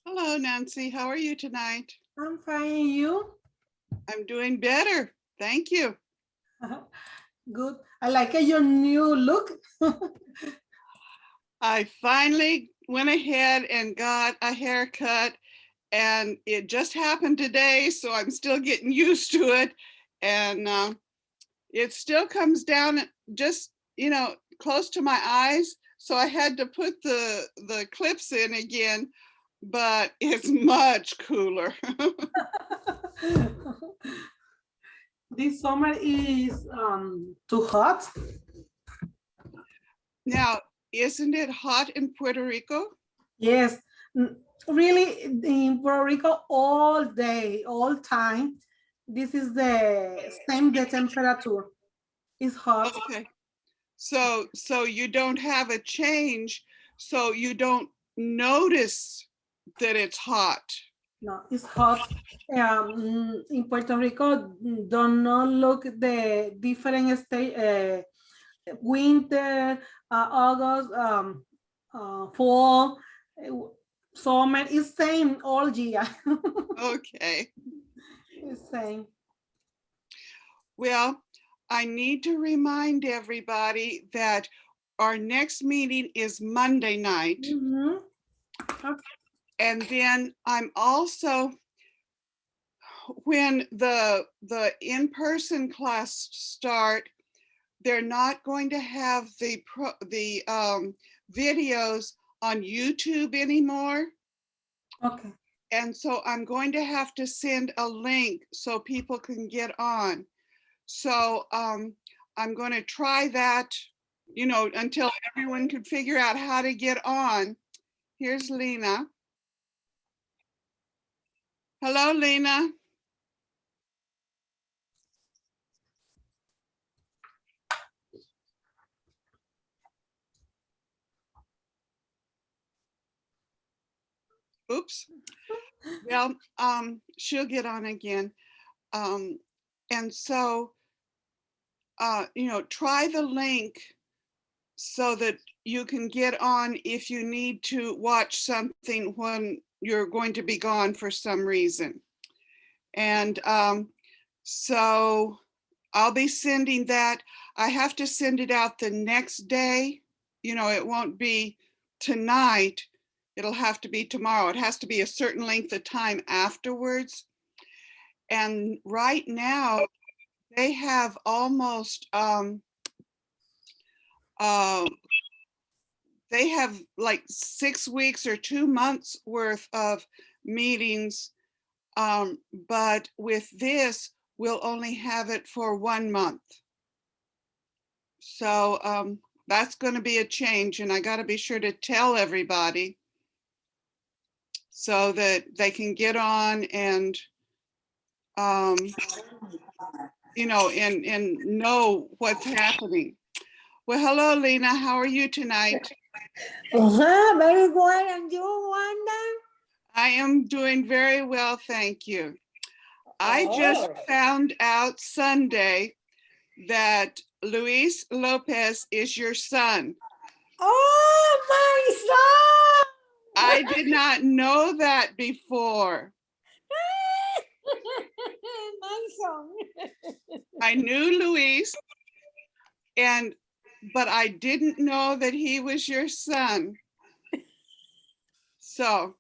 Hello, Nancy. How are you tonight? I'm fine. You? I'm doing better. Thank you. Good. I like your new look. I finally went ahead and got a haircut, and it just happened today, so I'm still getting used to it. And it still comes down just, close to my eyes. So I had to put the clips in again, but it's much cooler. This summer is too hot. Now, isn't it hot in Puerto Rico? Yes, really in Puerto Rico all day, all time. This is the same the temperature. It's hot. Okay. So you don't have a change, so you don't notice that it's hot. No, it's hot. In Puerto Rico, do not look the different state. Winter, August, fall, summer is same all year. Okay. It's same. Well, I need to remind everybody that our next meeting is Monday night. Mhm. And then I'm also, when the in-person class start, they're not going to have the videos on YouTube anymore. Okay. And so I'm going to have to send a link so people can get on. So I'm going to try that, until everyone can figure out how to get on. Here's Lena. Hello, Lena. Oops. Well, she'll get on again. And so, try the link so that you can get on if you need to watch something when you're going to be gone for some reason. And so I'll be sending that. I have to send it out the next day. It won't be tonight. It'll have to be tomorrow. It has to be a certain length of time afterwards. And right now they have almost, they have like 6 weeks or 2 months worth of meetings. But with this, we'll only have it for 1 month. So that's going to be a change, and I got to be sure to tell everybody so that they can get on and, and know what's happening. Well, hello, Lena. How are you tonight? Very good. And you, Wanda? I am doing very well, thank you. I just found out Sunday that Luis Lopez is your son. Oh, my son! I did not know that before. My son. I knew Luis, but I didn't know that he was your son. So.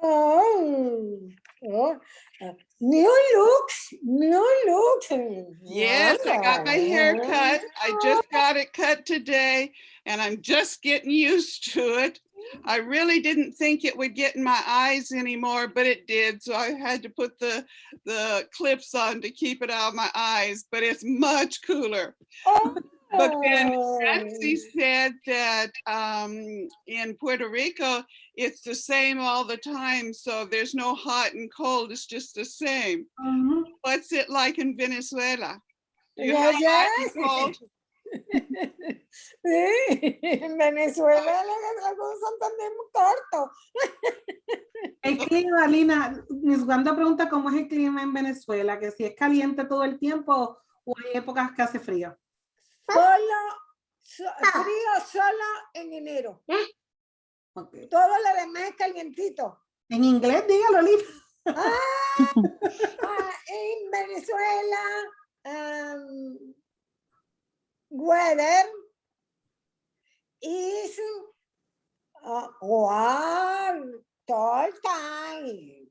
Oh, new looks, new looks. Yes, I got my hair cut. I just got it cut today, and I'm just getting used to it. I really didn't think it would get in my eyes anymore, but it did. So I had to put the clips on to keep it out of my eyes, but it's much cooler. But then Nancy said that in Puerto Rico, it's the same all the time. So there's no hot and cold. It's just the same. What's it like in Venezuela? Do you have hot and cold? Sí, en Venezuela las cosas son también muy cortos. El clima, Lina, Miss Wanda pregunta cómo es el clima en Venezuela, que si es caliente todo el tiempo o hay épocas que hace frío. Frío solo en enero. Okay. Todo lo demás es calientito. En inglés, dígalo, Lina. En Venezuela, weather is warm all time.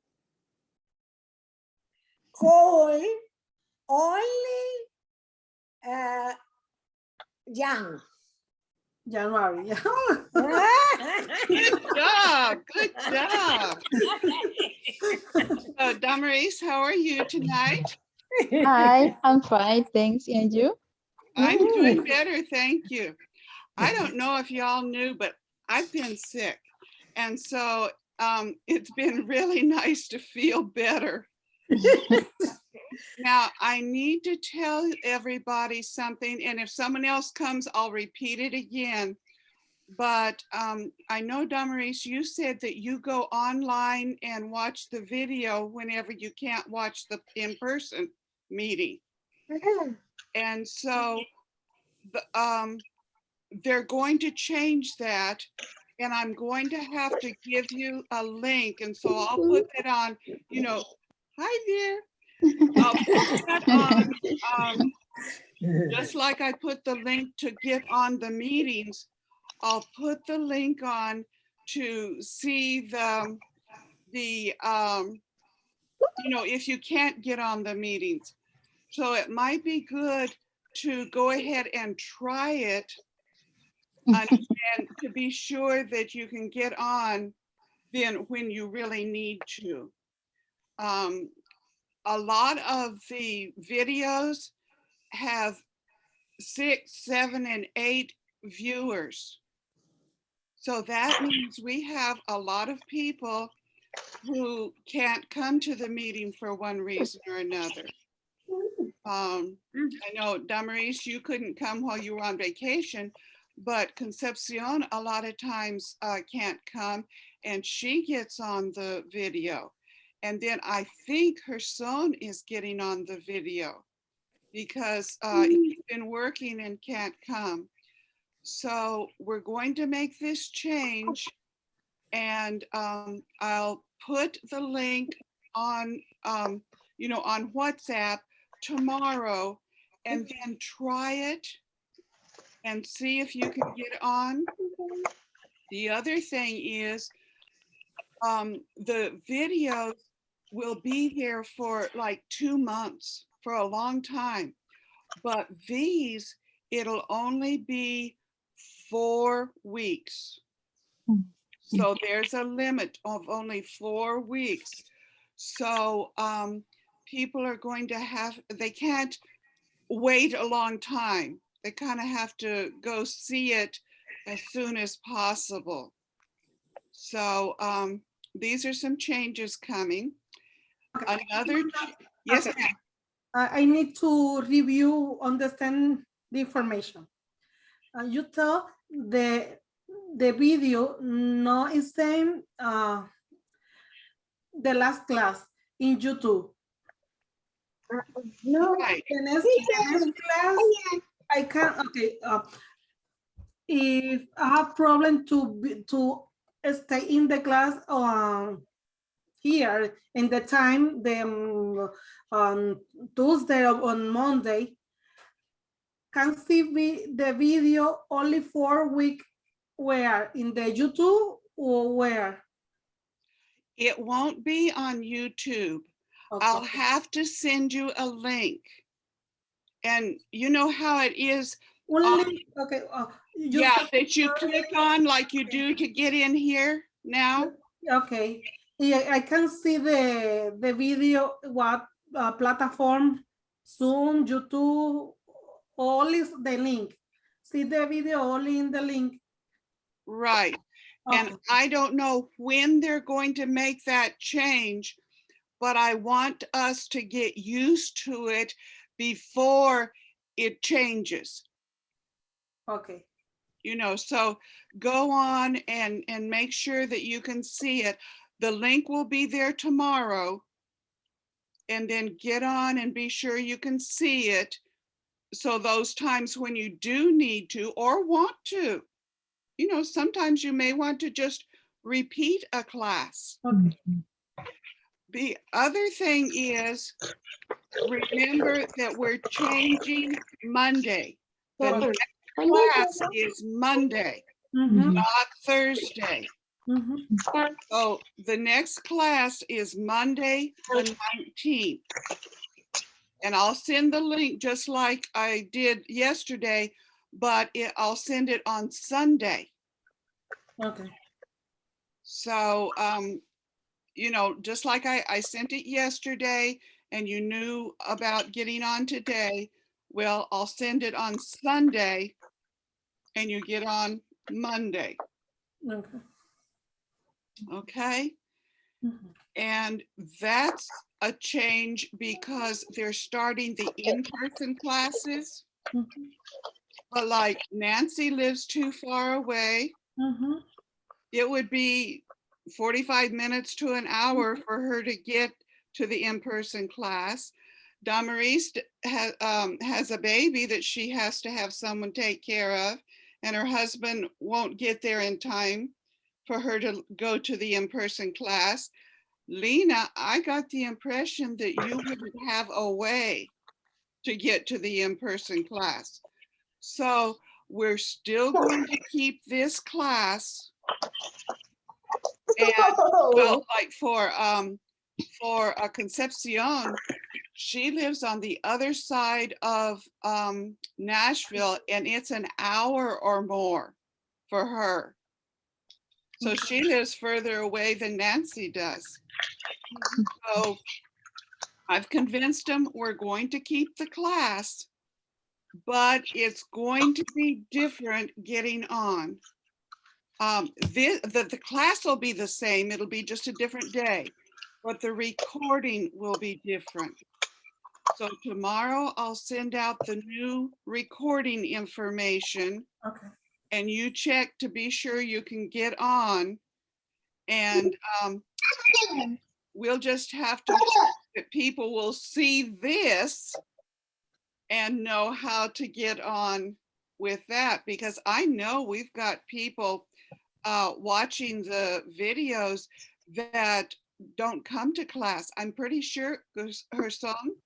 Cold only young. January. Good job. Good job. So, Damaris, how are you tonight? Hi, I'm fine, thanks. And you? I'm doing better, thank you. I don't know if y'all knew, but I've been sick. And so it's been really nice to feel better. Now, I need to tell everybody something, and if someone else comes, I'll repeat it again. But I know, Damaris, you said that you go online and watch the video whenever you can't watch the in-person meeting. And so they're going to change that, and I'm going to have to give you a link. And so I'll put that on, you know, hi there. I'll put that on, just like I put the link to get on the meetings, I'll put the link on to see the you know, if you can't get on the meetings. So it might be good to go ahead and try it and to be sure that you can get on then when you really need to. A lot of the videos have 6, 7, and 8 viewers. So that means we have a lot of people who can't come to the meeting for one reason or another. I know, Damaris, you couldn't come while you were on vacation, but Concepcion a lot of times can't come, and she gets on the video. And then I think her son is getting on the video because he's been working and can't come. So we're going to make this change, and I'll put the link on, you know, on WhatsApp tomorrow, and then try it and see if you can get on. The other thing is the videos will be there for like 2 months, for a long time, but these, it'll only be 4 weeks. So there's a limit of only 4 weeks. So people are going to have, they can't wait a long time. They kind of have to go see it as soon as possible. So these are some changes coming. Another, yes, Okay. ma'am. I need to review, understand the information. You tell the video no is same the last class in YouTube. No. Right. The next class, I can, okay. If I have problem to stay in the class here in the time, then on Tuesday or on Monday, can see the video only 4 weeks where in the YouTube or where? It won't be on YouTube. Okay. I'll have to send you a link. And you know how it is. Only, okay. Yeah, that you click on like you do to get in here now. Okay. Yeah, I can see the video, what platform, Zoom, YouTube, all is the link. See the video only in the link. Right. Okay. And I don't know when they're going to make that change, but I want us to get used to it before it changes. Okay. You know, so go on and make sure that you can see it. The link will be there tomorrow. And then get on and be sure you can see it. So those times when you do need to or want to, you know, sometimes you may want to just repeat a class. Okay. The other thing is, remember that we're changing Monday. The next class is Monday, Mhm, not Thursday. mhm. So the next class is Monday, the 19th. And I'll send the link just like I did yesterday, but I'll send it on Sunday. Okay. So, you know, just like I sent it yesterday and you knew about getting on today, well, I'll send it on Sunday and you get on Monday, Okay. okay? Mhm. And that's a change because they're starting the in-person classes. Mhm. But like Nancy lives too far away, Mhm. it would be 45 minutes to an hour for her to get to the in-person class. Damaris has a baby that she has to have someone take care of, and her husband won't get there in time for her to go to the in-person class. Lena, I got the impression that you wouldn't have a way to get to the in-person class. So we're still going to keep this class. And well, like for Concepcion, she lives on the other side of Nashville, and it's an hour or more for her. So she lives further away than Nancy does. So I've convinced them we're going to keep the class, but it's going to be different getting on. The class will be the same. It'll be just a different day, but the recording will be different. So tomorrow I'll send out the new recording information Okay. and you check to be sure you can get on. And we'll just have to hope that people will see this and know how to get on with that, because I know we've got people watching the videos that don't come to class. I'm pretty sure her son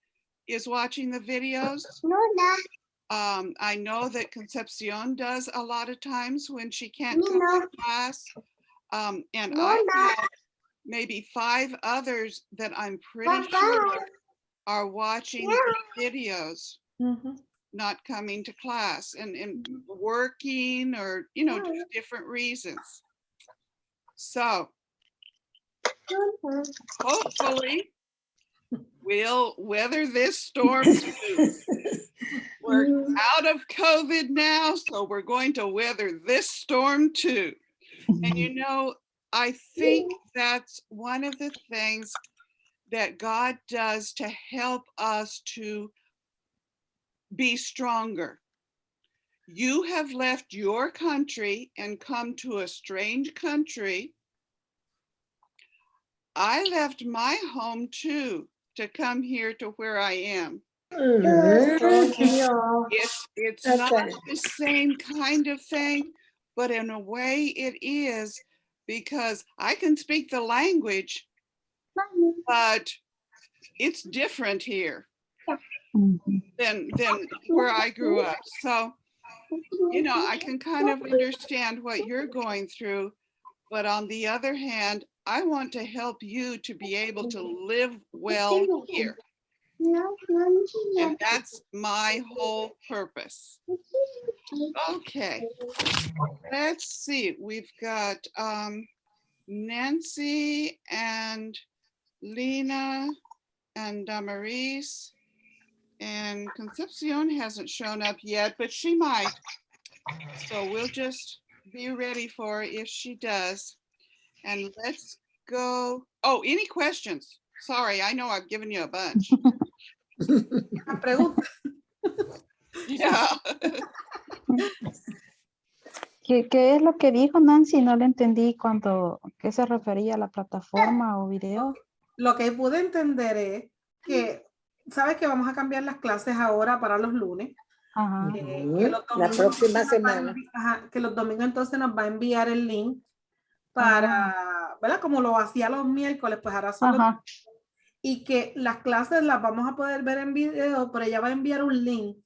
is watching the videos. I know that Concepcion does a lot of times when she can't come to class. And I have maybe 5 others that I'm pretty sure are watching the videos, Mhm. not coming to class and working, or, you know, just different reasons. So hopefully we'll weather this storm too. We're out of COVID now, so we're going to weather this storm too. And you know, I think that's one of the things that God does to help us to be stronger. You have left your country and come to a strange country. I left my home too to come here to where I am. It's not the same kind of thing, but in a way it is, because I can speak the language, but it's different here than where I grew up. So, you know, I can kind of understand what you're going through, but on the other hand, I want to help you to be able to live well here. And that's my whole purpose. Okay, let's see. We've got Nancy and Lena and Damaris, and Concepcion hasn't shown up yet, but she might. So we'll just be ready for her if she does. And let's go. Oh, any questions? Sorry, I know I've given you a bunch. Una pregunta. Yeah. ¿Qué es lo que dijo Nancy? No le entendí cuando, ¿qué se refería a la plataforma o video? Lo que pude entender es que, ¿sabes que vamos a cambiar las clases ahora para los lunes? Ajá. Que los La domingos próxima nos va a semana. que los domingos entonces nos va a enviar el link para, ¿verdad? Como lo hacía los miércoles, pues ahora son los, Ajá. y que las clases las vamos a poder ver en video, pero ella va a enviar un link,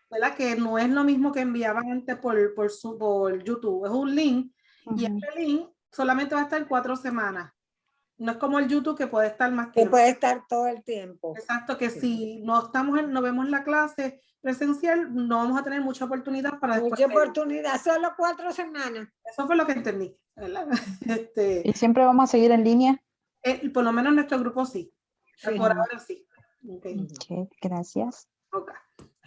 ¿verdad? Que no es lo mismo que enviaban antes por YouTube, es un link, y Ujú. este link solamente va a estar 4 semanas. No es como el YouTube que puede estar más Que tiempo. puede estar todo el tiempo. Exacto, que si no no vemos la clase presencial, no vamos a tener mucha oportunidad para después Mucha ver. oportunidad, solo 4 semanas. Eso fue lo que entendí, ¿verdad? ¿Y siempre vamos a seguir en línea? Por lo menos en nuestro grupo sí. Sí. Por ahora sí. Okay. Ok, gracias. Okay.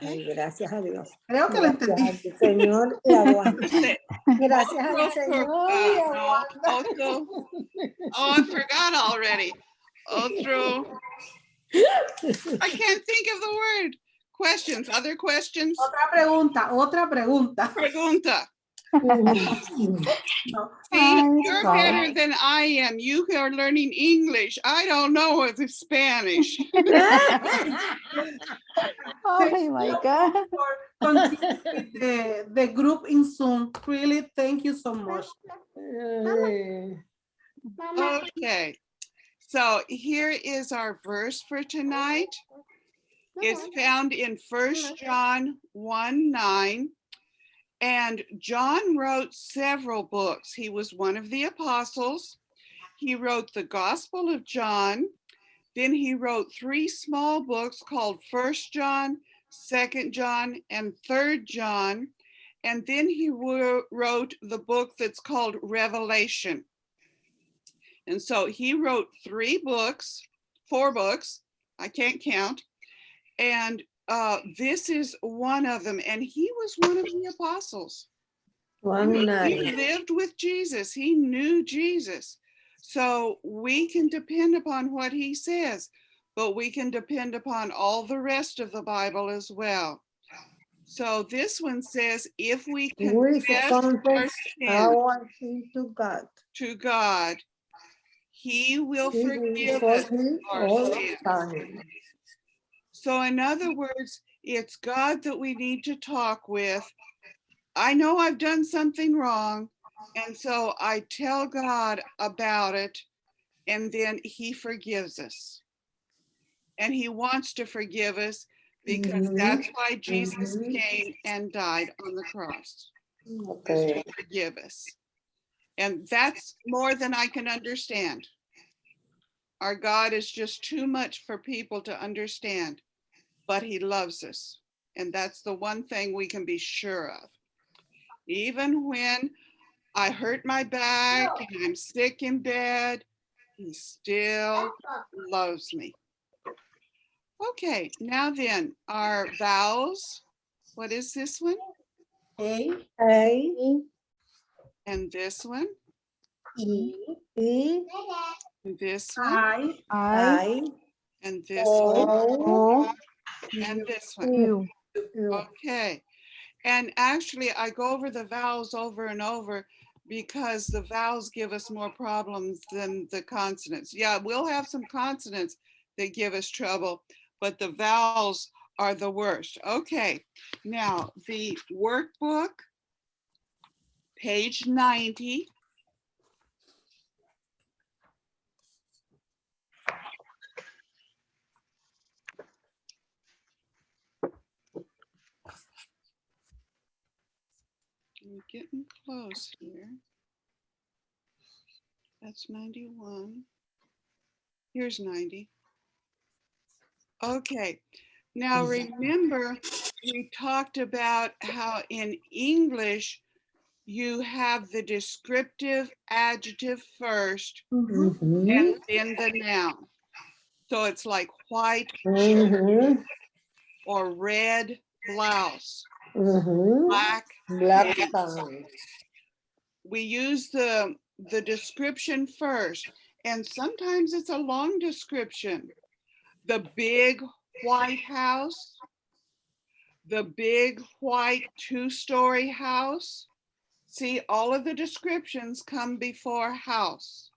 Ay, gracias a Dios. Creo que lo entendí. Gracias al Señor y a Wanda. Gracias al Also, Señor y a no, Wanda. also, oh, I forgot already. Otro. I can't think of the word. Questions, other questions? Otra pregunta. Pregunta. No. See, I'm you're sorry. better than I am. You are learning English. I don't know if it's Spanish. Oh my God. For continuing with the group in Zoom. Really, thank you so much. Okay, so here is our verse for tonight. It's found in 1 John 1:9. And John wrote several books. He was one of the apostles. He wrote the Gospel of John. Then he wrote 3 small books called 1 John, 2 John, and 3 John. And then he wrote the book that's called Revelation. And so he wrote 4 books, I can't count. And this is one of them. And he was one of the apostles. He lived with Jesus. He knew Jesus. So we can depend upon what he says, but we can depend upon all the rest of the Bible as well. So this one says, if we confess our sins to God, he will forgive us our sins. So in other words, it's God that we need to talk with. I know I've done something wrong, and so I tell God about it, and then he forgives us. And he wants to forgive us because that's why Jesus came and died on the cross. Okay. To forgive us. And that's more than I can understand. Our God is just too much for people to understand, but he loves us. And that's the one thing we can be sure of. Even when I hurt my back and I'm sick in bed, he still loves me. Okay, now then, our vowels. What is this one? A. And this one? E. And this one? I. And this one? O. And this one? U. Okay. And actually, I go over the vowels over and over because the vowels give us more problems than the consonants. Yeah, we'll have some consonants that give us trouble, but the vowels are the worst. Okay, now the workbook, page 90. We're getting close here. That's 91. Here's 90. Okay, now remember we talked about how in English you have the descriptive adjective first and then the noun. So it's like white shirt or red blouse, black pants. We use the description first, and sometimes it's a long description. The big white house, the big white 2-story house. See, all of the descriptions come before house.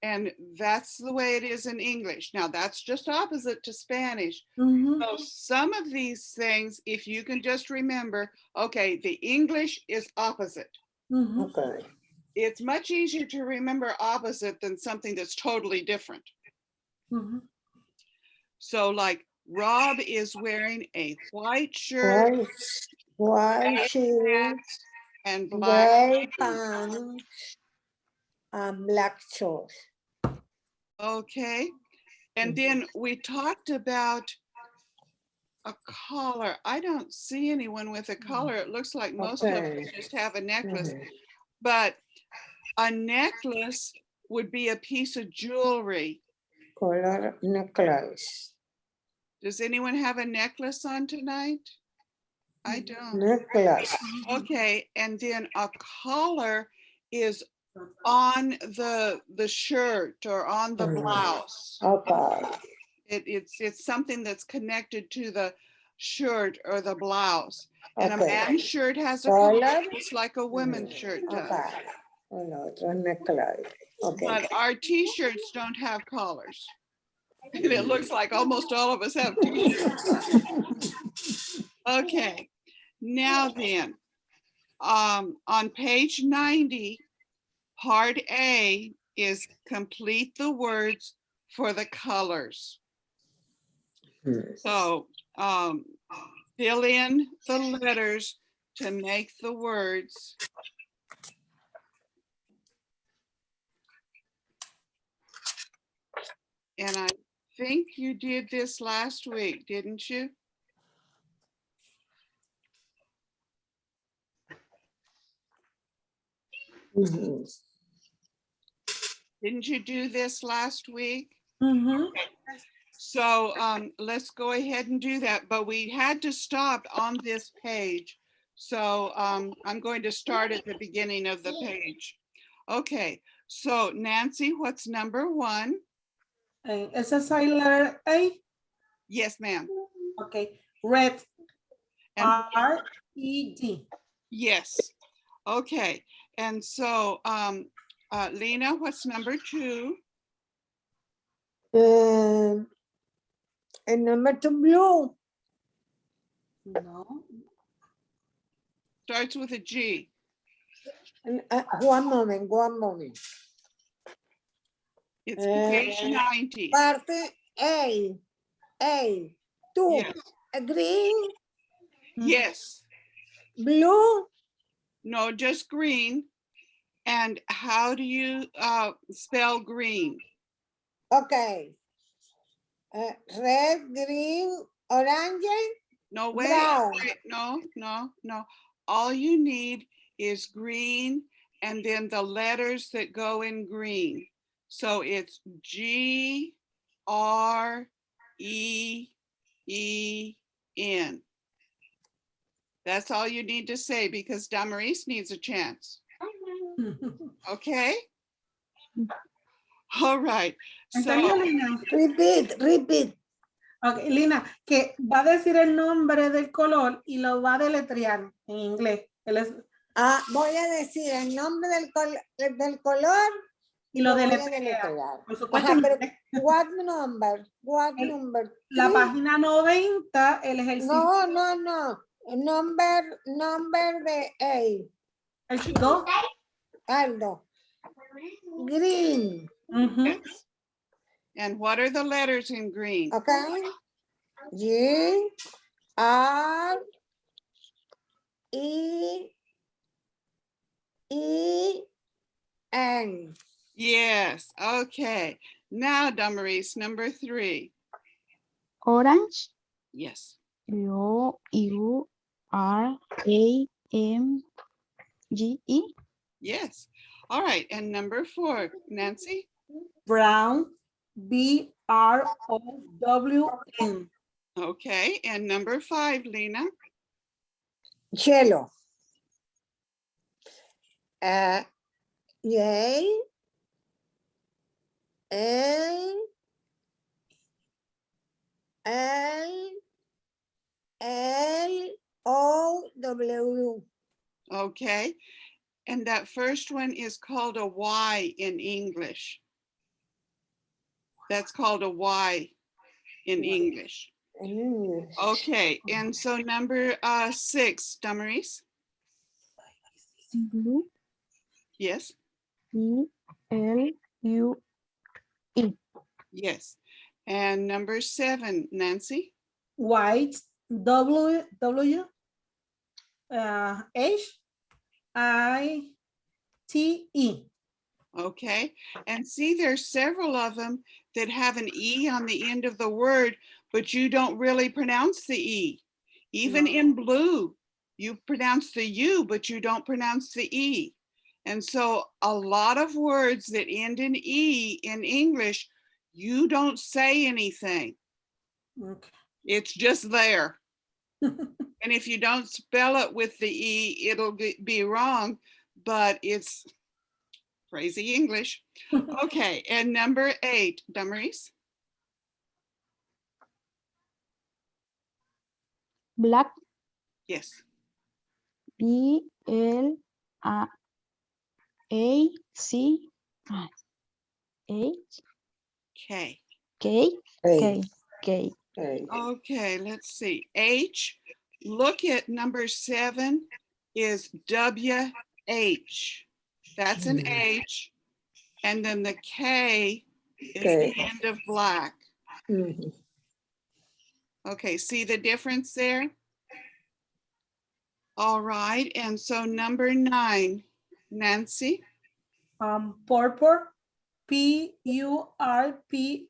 And that's the way it is in English. Now, that's just opposite to Spanish. So some of these things, if you can just remember, okay, the English is opposite. Okay. it's much easier to remember opposite than something that's totally different. Mhm. So like Rob is wearing a white shirt White shoes, and black. gray pants, and black shorts. Okay. And then we talked about a collar. I don't see anyone with a collar. It looks like most of us Okay. just have a necklace, Mhm. but a necklace would be a piece of jewelry. Color necklace. Does anyone have a necklace on tonight? I don't. Necklace. Okay, and then a collar is on the shirt or on the blouse. Okay. It's something that's connected to the shirt or the blouse. And a Okay. man's shirt has a collar Collar. just like a women's shirt does. Okay. Otro necklace. Okay. But our t-shirts don't have collars. And it looks like almost all of us have t-shirts. Okay, now then, on page 90, part A is complete the words for the colors. So fill in the letters to make the words. And I think you did this last week, didn't you? Mhm. Didn't you do this last week? Mhm. So let's go ahead and do that, but we had to stop on this page. So I'm going to start at the beginning of the page. Okay, so Nancy, what's number 1? Ese es el letter A. Yes, ma'am. Okay. Red. And R-E-D. yes. Okay, and so Lena, what's number 2? And number 2, blue. No. Starts with a G. One moment. It's page 90. Parte A. 2. Yes. Green, Yes. blue. No, just green. And how do you spell green? Okay. Red, green, orange. No, wait, Brown. wait, no. All you need is green and then the letters that go in green. So it's G-R-E-E-N. That's all you need to say because Damaris needs a chance. Okay? All right. ¿Entendió, So, Lina? Repeat. Ok, Lina, que va a decir el nombre del color y lo va a deletrear en inglés. Voy a decir el nombre del color Y lo voy a deletrea. deletrear. Por supuesto, Ajá, en pero inglés. what number? La Three. página 90, el ejercicio. No. Number de A. El 2. Aldo. Green. yes. And what are the letters in green? Okay. G R E N. Yes. Okay. Now, Damaris, number 3. Orange. Yes. O-U-R-A-N-G-E. Yes. All right. And number 4, Nancy? Brown. B-R-O-W-N. Okay. And number 5, Lena? Yellow. Yay. L-O-W. Okay. And that first one is called a Y in English. That's called a Y in English. Okay. And so number 6, Damaris? Blue. Yes. ELLUE. Yes. And number 7, Nancy. White, W, HITE. Okay. And see, there's several of them that have an E on the end of the word, but you don't really pronounce the E. Even No. in blue, you pronounce the U, but you don't pronounce the E. And so a lot of words that end in E in English, you don't say anything. Okay. It's just there. And if you don't spell it with the E, it'll be wrong, but it's crazy English. Okay, and number 8, Damaris. Black. Yes. BLAC. H K. K Hey, K. hey. Okay, let's see. H. Look at number 7 is WH. That's an H. And then the K is the Okay. end of black. Mhm. Okay, see the difference there? All right, and so number 9, Nancy. Purple, PURPLE.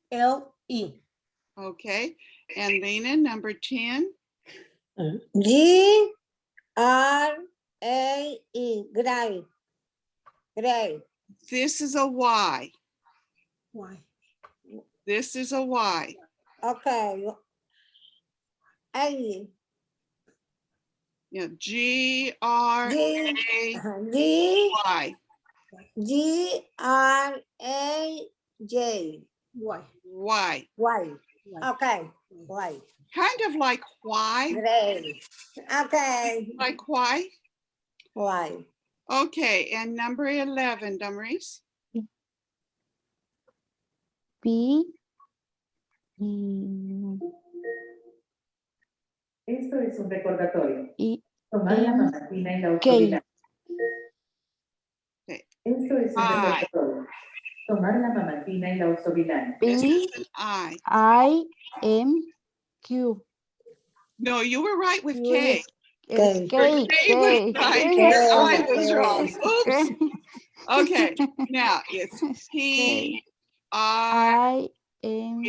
Okay, and Lena, number 10. GRAE, gray, gray. This is a Y. Why? This is a Y. Okay. A, Yeah, GRAY. G, GRAJ, Why? Y. Y. Why? Okay, Y. Kind of like why, Gray. Okay, like why. Y. Okay, and number 11, Damaris. P. Esto es un recordatorio. I Tomar la M mamatina y la K. autoridad. Okay. Esto es un I. recordatorio. Tomar la mamatina y la autoridad. This P is an I. IMQ. No, you were right with Q K. is K. K. K was right, K. your I was K. wrong. Oops. K. Okay, now it's K. PINK.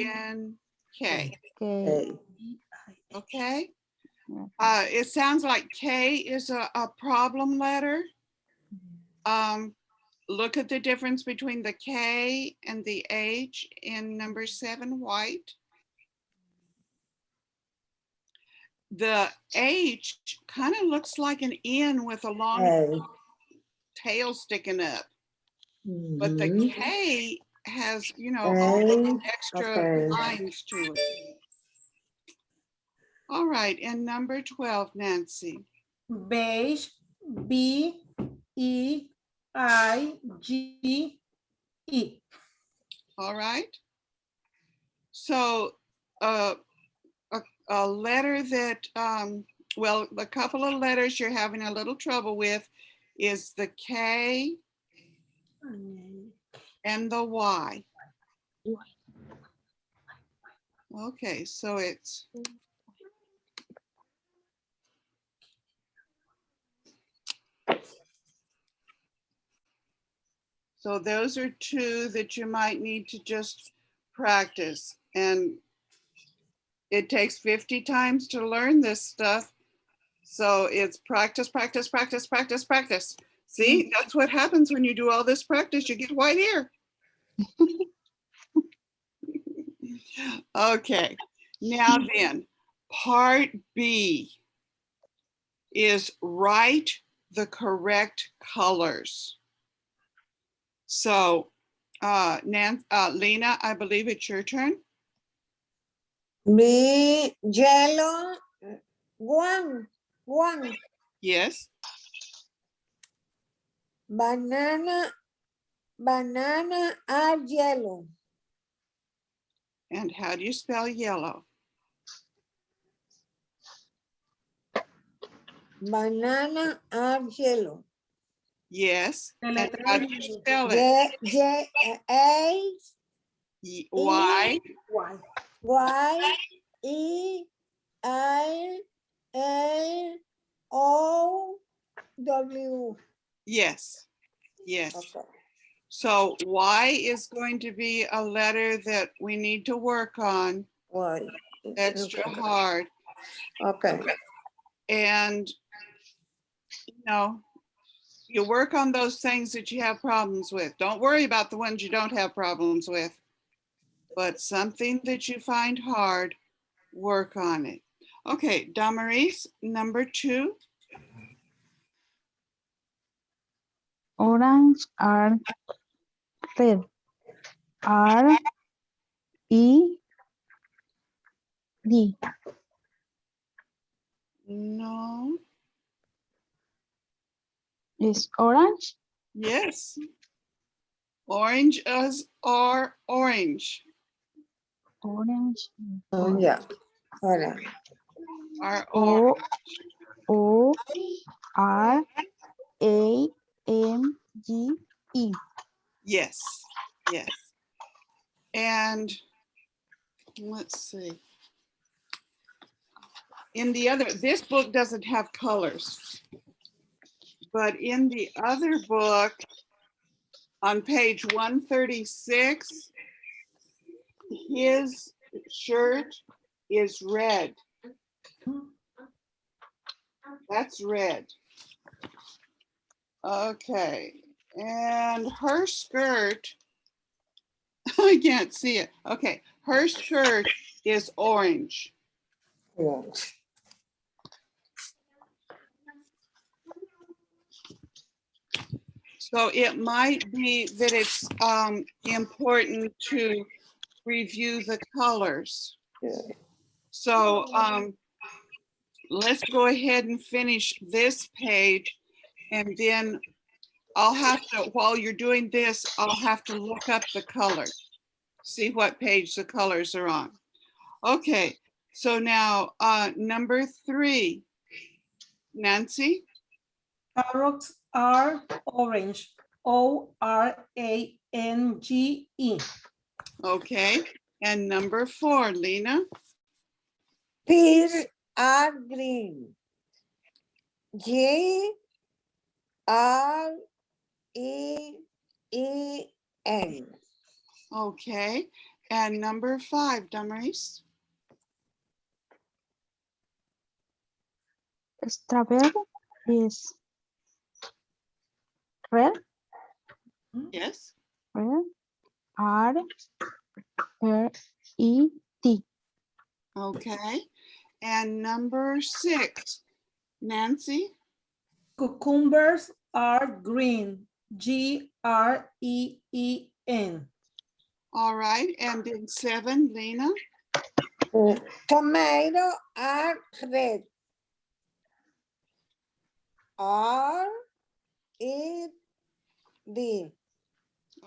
K. Okay. It sounds like K is a problem letter. Look at the difference between the K and the H in number 7, white. The H kind of looks like an N with a long A. tail sticking up, but the Mhm. K has, you know, A. all the extra Okay. lines to it. All right, and number 12, Nancy. Beige, BEIGE. All right. So a letter that, well, a couple of letters you're having a little trouble with is the K and the Y. Okay, so it's so those are 2 that you might need to just practice. And it takes 50 times to learn this stuff. So it's practice, practice, practice, practice, practice. See, that's what happens when you do all this practice, you get white hair. Okay, now then, part B is write the correct colors. So, Lena, I believe it's your turn. B, yellow, one. Yes, Banana are yellow. and how do you spell yellow? Banana are yellow. Yes. And how Deletreo do you spell it? Y. Y-E-L-L-O-W. Yes. Yes. Okay. So Y is going to be a letter that we need to work on Y. extra hard. Okay. And, you know, you work on those things that you have problems with. Don't worry about the ones you don't have problems with. But something that you find hard, work on it. Okay, Damaris, number 2. Orange are red. R-E-D. No. Is orange? Yes. Oranges are orange. Orange. Oh, yeah. Ahora. Are orange. O-R-A-N-G-E. Yes. Yes. And let's see. In the other, this book doesn't have colors, but in the other book, on page 136, his shirt is red. That's red. Okay, and her skirt, I can't see it. Okay, her shirt is orange. Orange. So it might be that it's important to review the colors. So let's go ahead and finish this page, and then I'll have to, while you're doing this, I'll have to look up the color, see what page the colors are on. Okay, so now number 3, Nancy. Carrots are orange. O-R-A-N-G-E. Okay, and number 4, Lena. Peas are green. G-R-E-E-N. Okay, and number 5, Damaris. Strawberry is red. Yes. Red. R-R-E-D. Okay, and number 6, Nancy. Cucumbers are green. G-R-E-E-N. All right, and then 7, Lena. Tomato are red. R-E-D.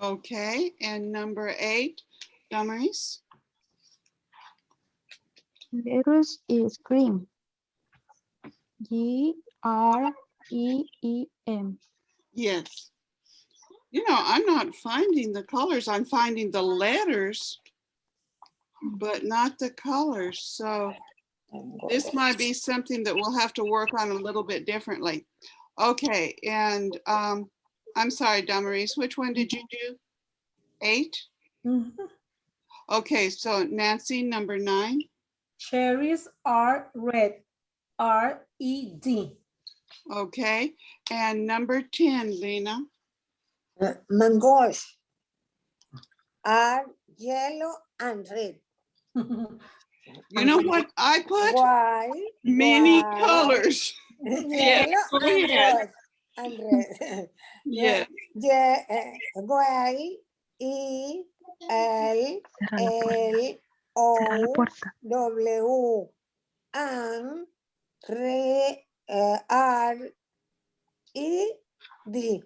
Okay, and number 8, Damaris. Lettuce is green. G-R-E-E-N. Yes. You know, I'm not finding the colors. I'm finding the letters, but not the colors. So this might be something that we'll have to work on a little bit differently. Okay, and I'm sorry, Damaris, which one did you do? 8? Mhm. Okay, so Nancy, number 9. Cherries are red. R-E-D. Okay, and number 10, Lena. Mangoes are yellow and red. You know what I put? Why? Many Why? colors. Yes, Yellow go and ahead. red. And red. Yes. Y-E-L-L-O-W and R-E-D.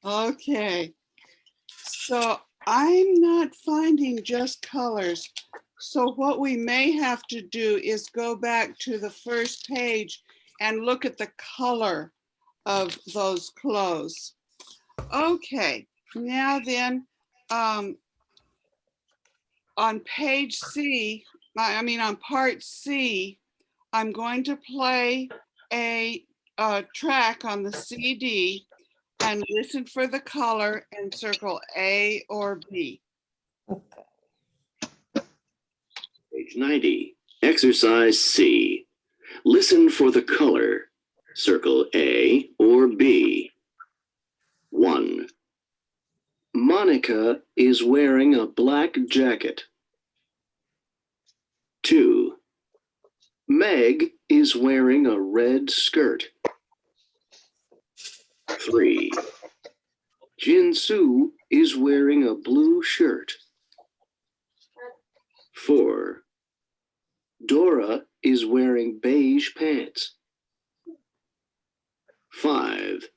Okay. So I'm not finding just colors. So what we may have to do is go back to the first page and look at the color of those clothes. Okay, now then, on page C, on part C, I'm going to play a track on the CD and listen for the color and circle A or B. Okay. Page 90, exercise C. Listen for the color. Circle A or B. 1. Monica is wearing a black jacket. 2. Meg is wearing a red skirt. 3. Jinsu is wearing a blue shirt. 4. Dora is wearing beige pants. 5.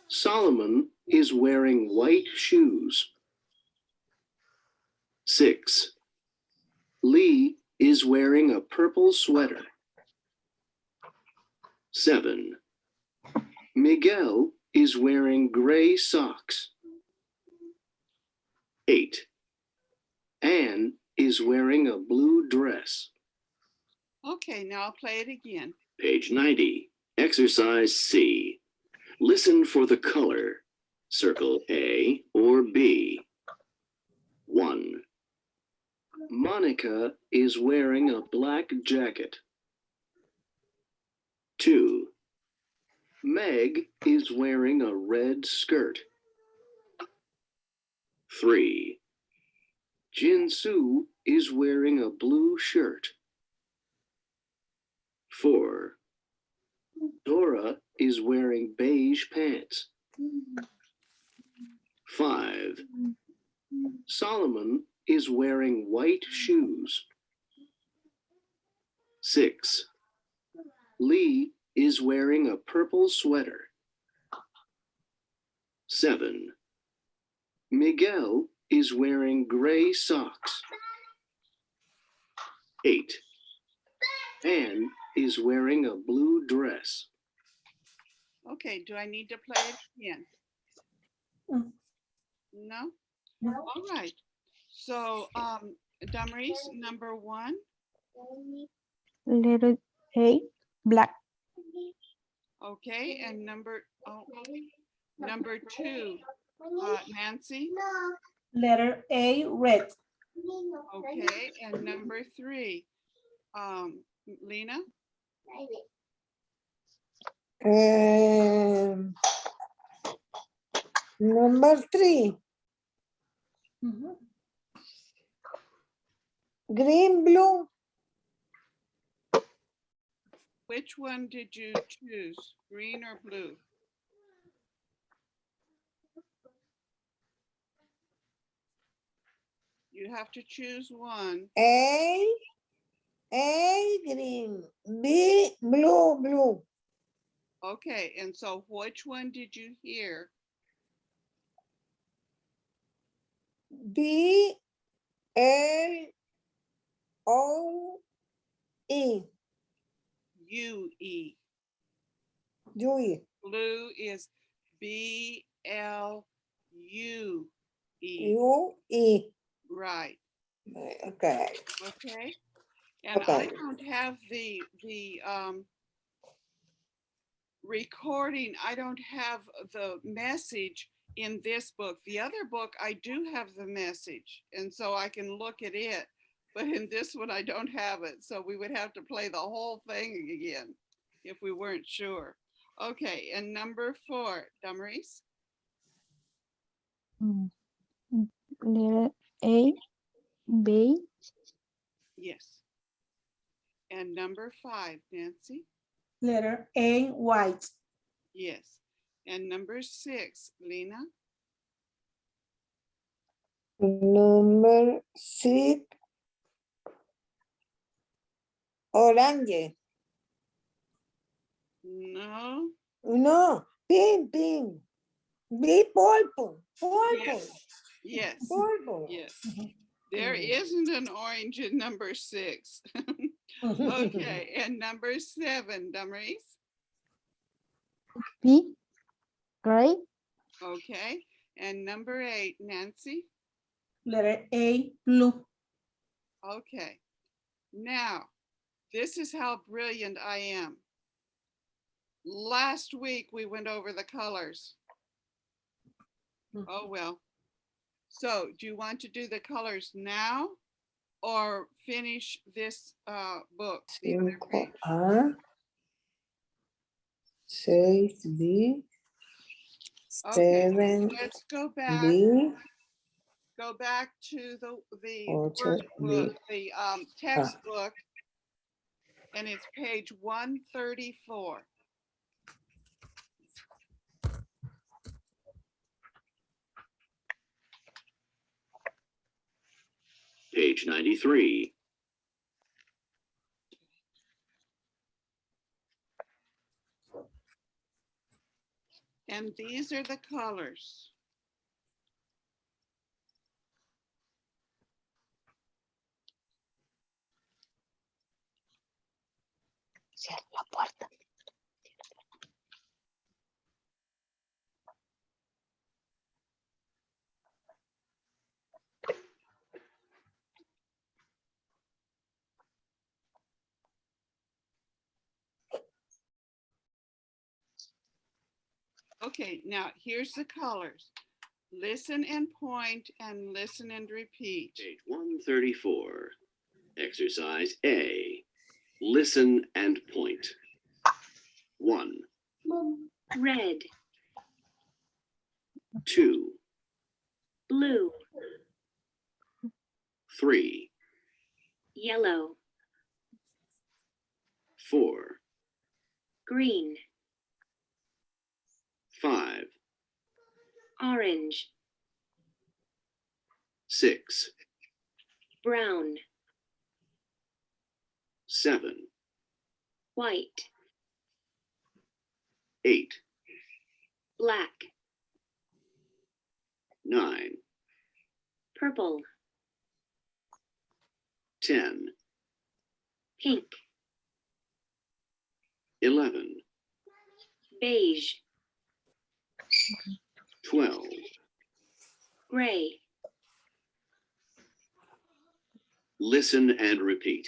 Solomon is wearing white shoes. 6. Lee is wearing a purple sweater. 7. Miguel is wearing gray socks. 8. Anne is wearing a blue dress. Okay, now I'll play it again. Page 90, exercise C. Listen for the color. Circle A or B. 1. Monica is wearing a black jacket. 2. Meg is wearing a red skirt. 3. Jinsu is wearing a blue shirt. 4. Dora is wearing beige pants. 5. Solomon is wearing white shoes. 6. Lee is wearing a purple sweater. 7. Miguel is wearing gray socks. 8. Anne is wearing a blue dress. Okay, do I need to play it again? Mm. No? No. All right. So, Damaris, number 1. Letter A, black. Okay, and number 2, Nancy. Letter A, red. Okay, and number 3, Lena. Number 3, Mhm. green, blue. Which one did you choose, green or blue? You have to choose one. A, green. B, blue. Okay, and so which one did you hear? B, L, O, E. U-E. Yui. Blue is B-L-U-E. U-E. Right, Okay. okay. And I Okay. don't have the recording. I don't have the message in this book. The other book, I do have the message, and so I can look at it. But in this one, I don't have it. So we would have to play the whole thing again if we weren't sure. Okay, and number 4, Damaris. Mm. Letter A, beige. Yes. And number 5, Nancy. Letter A, white. Yes. And number 6, Lena. Number 6, orange. No. No, pink. B, purple. Yes. Purple. Yes. There isn't an orange in number 6. Okay, and number 7, Damaris. B, gray. Okay. And number 8, Nancy. Letter A, blue. Okay. Now, this is how brilliant I am. Last week we went over the colors. Oh, well. So do you want to do the colors now or finish this book? The other page? 5A, 6B, Okay, 7B, let's go back to the 8B. textbook, and it's page 134. Page 93. And these are the colors. Cierra la puerta. Okay, now here's the colors. Listen and point and listen and repeat. Page 134. Exercise A. Listen and point. 1, Red, 2, blue, 3, yellow, 4, green, 5, orange, 6, brown, 7, white, 8, black, 9, purple, 10, pink, 11, beige, 12, gray, listen and repeat.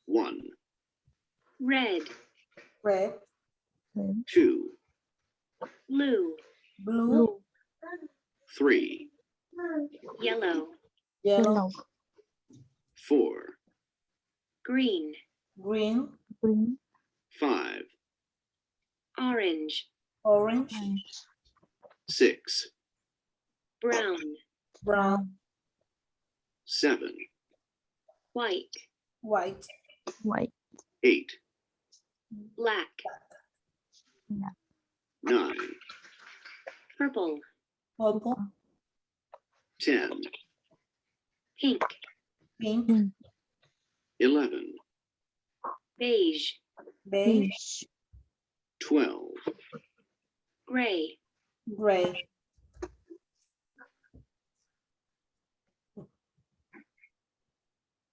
1, red, Red, 2, blue, blue, 3, yellow, yellow, 4, green, green, Green, 5, orange, orange, orange, 6, brown, brown, 7, white, white, white, 8, black, 9, purple, purple, 10, pink, pink, 11, beige, beige, beige, 12, gray, gray.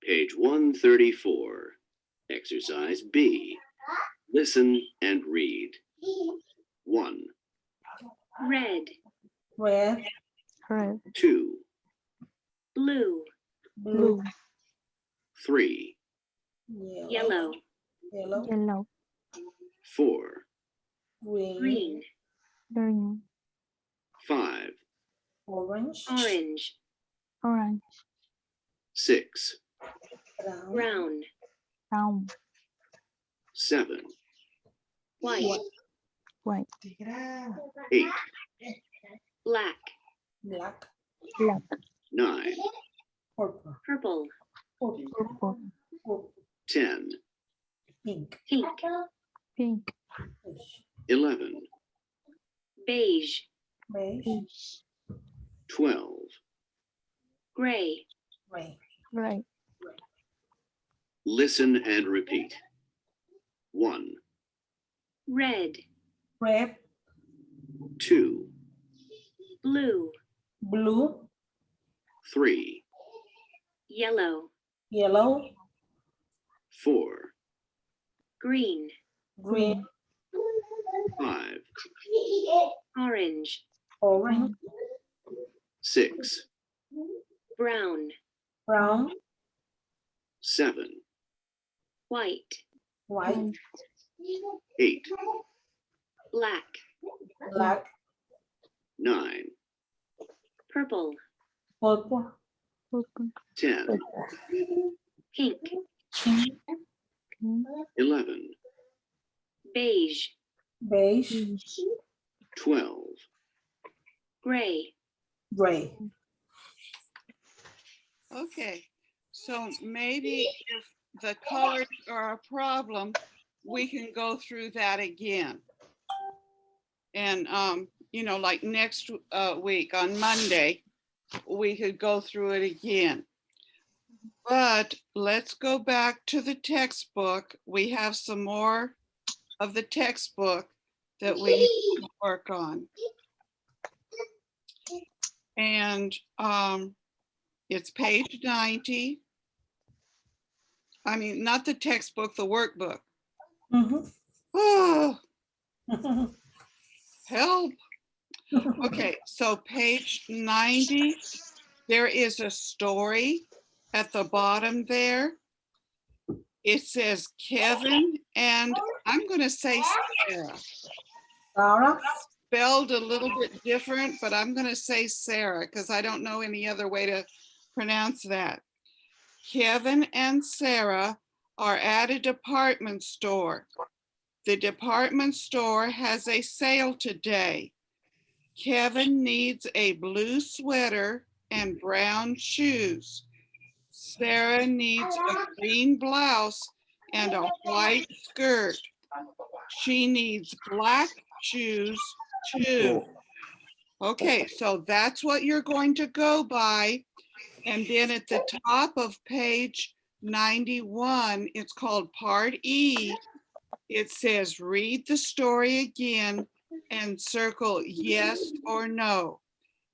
page 134. Exercise B. Listen and read. 1, red, Red, red, 2, blue, blue, 3, yellow, yellow, yellow, 4, green, green, green, 5, orange, orange, orange, 6, brown, brown, brown, 7, white, white, 8, black, black, black, 9, purple, purple, purple, purple, 10, pink, pink, pink, 11, beige, beige, beige, 12, gray, gray. gray, listen and repeat. 1, red, Red, 2, blue, blue, 3, yellow, yellow, 4, green, green, 5, Orange. Orange. 6, Brown. Brown. 7, White. White. 8, Black. Black. 9, Purple. Purple. 10, Pink. 11, Beige. Beige. 12, Gray. Gray. Okay, so maybe if the colors are a problem, we can go through that again. And, you know, like next week on Monday, we could go through it again. But let's go back to the textbook. We have some more of the textbook that we need to work on. And it's page 90. I mean, not the textbook, the workbook. Mhm. Oh, help. Okay, so page 90, there is a story at the bottom there. It says Kevin, and I'm going to say Sarah. Sarah. Spelled a little bit different, but I'm going to say Sarah because I don't know any other way to pronounce that. Kevin and Sarah are at a department store. The department store has a sale today. Kevin needs a blue sweater and brown shoes. Sarah needs a green blouse and a white skirt. She needs black shoes too. Okay, so that's what you're going to go by. And then at the top of page 91, it's called Part E. It says, read the story again and circle yes or no.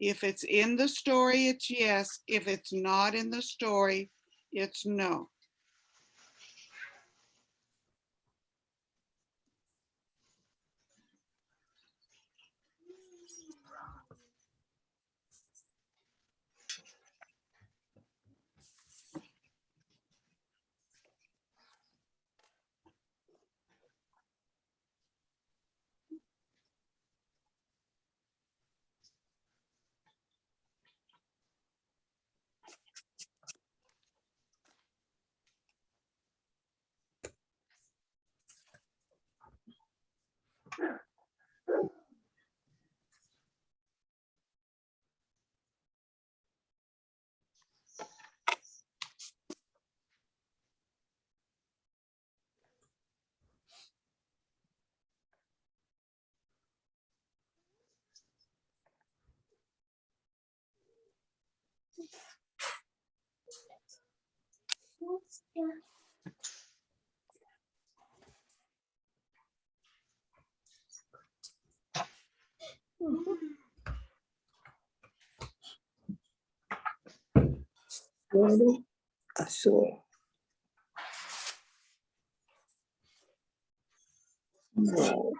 If it's in the story, it's yes. If it's not in the story, it's no. Verde, azul. No.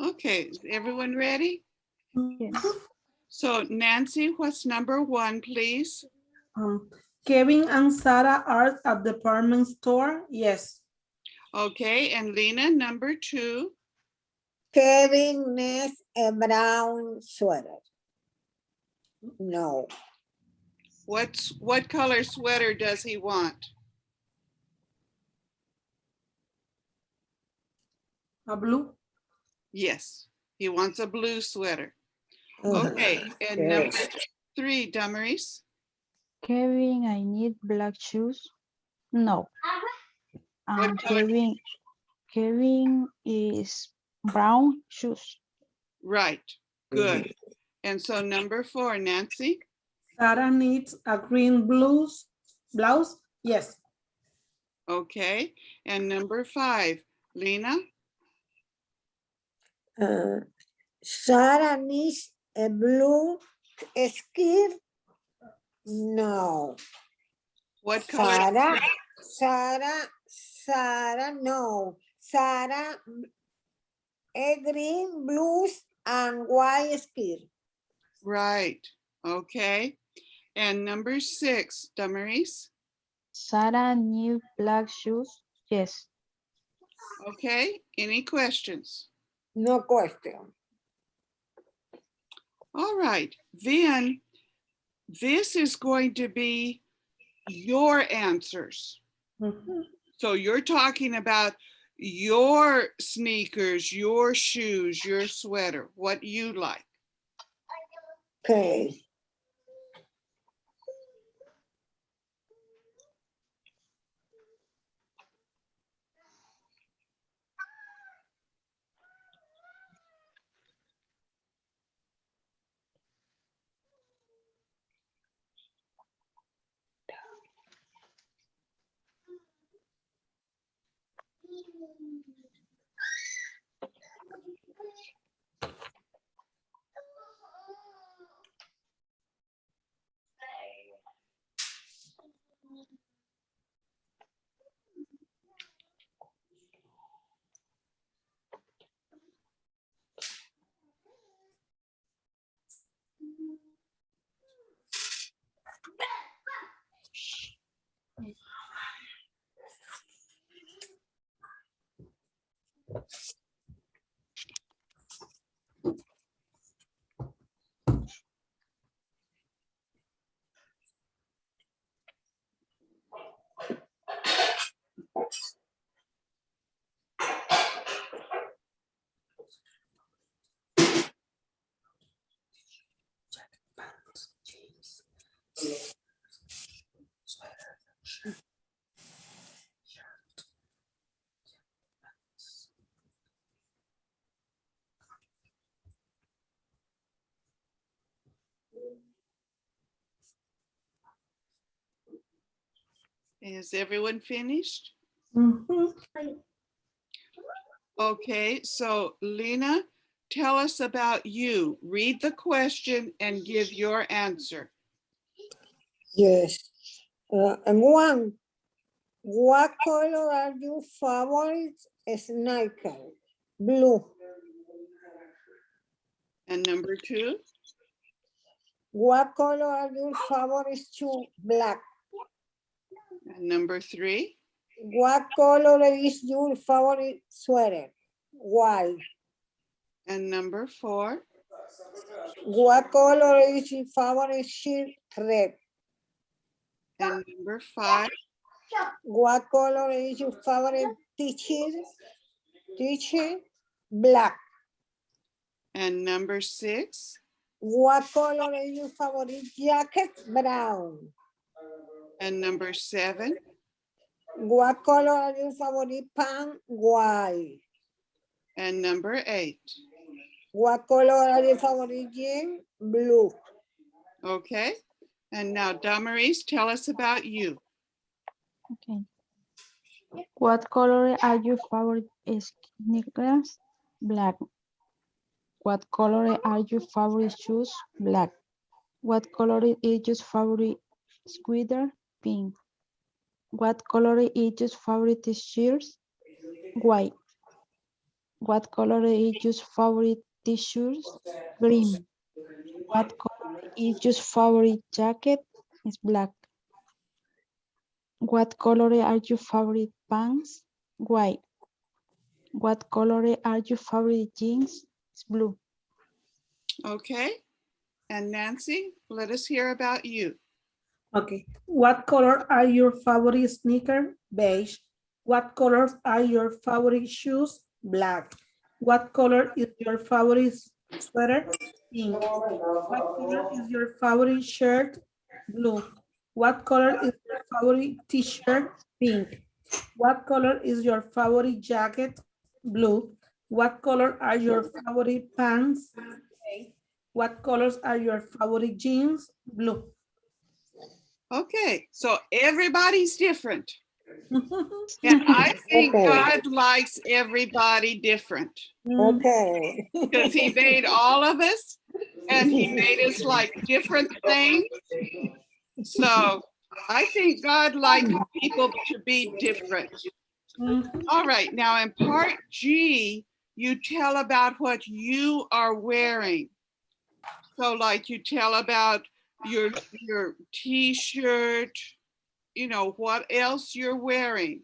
Okay, is everyone ready? Yes. So Nancy, what's number 1, please? Kevin and Sarah are at the department store. Yes. Okay, and Lena, number 2. Kevin needs a brown sweater. No. What color sweater does he want? A blue. Yes, he wants a blue sweater. Uh-huh. Okay, and number 3, Damaris. Kevin, I need black shoes. No. What color? Kevin is brown shoes. Right, good. And so number 4, Nancy. Sarah needs a green blouse. Yes. Okay, and number 5, Lena. Sarah needs a blue skirt. No. What color? Sarah, no. Sarah, a green blouse and white skirt. Right, okay. And number 6, Damaris. Sarah need black shoes. Yes. Okay, any questions? No question. All right, then this is going to be your answers. Mhm. So you're talking about your sneakers, your shoes, your sweater, what you like. Okay. Is everyone finished? Mhm. Okay, so Lena, tell us about you. Read the question and give your answer. Yes. And one, what color are your favorite sneakers? Blue. And number 2, What color are your favorite shoes? Black. and number 3, What color is your favorite sweater? White. and number 4, What color is your favorite shirt? Red. and number 5, What color is your favorite t-shirt? T-shirt? Black. and number 6, What color is your favorite jacket? Brown. and number 7, What color are your favorite pants? White. and number 8. What color are your favorite jeans? Blue. Okay, and now Damaris, tell us about you. Okay. What color are your favorite sneakers? Black. What color are your favorite shoes? Black. What color is your favorite sweater? Pink. What color is your favorite t-shirt? White. What color is your favorite t-shirt? Green. What color is your favorite jacket? It's black. What color are your favorite pants? White. What color are your favorite jeans? It's blue. Okay, and Nancy, let us hear about you. Okay. What color are your favorite sneakers? Beige. What colors are your favorite shoes? Black. What color is your favorite sweater? Pink. What color is your favorite shirt? Blue. What color is your favorite t-shirt? Pink. What color is your favorite jacket? Blue. What color are your favorite pants? Gray. What colors are your favorite jeans? Blue. Okay, so everybody's different. And I think Okay. God likes everybody different Okay. because he made all of us and he made us like different things. So I think God likes people to be different. All right, now in part G, you tell about what you are wearing. So like you tell about your t-shirt, you know, what else you're wearing.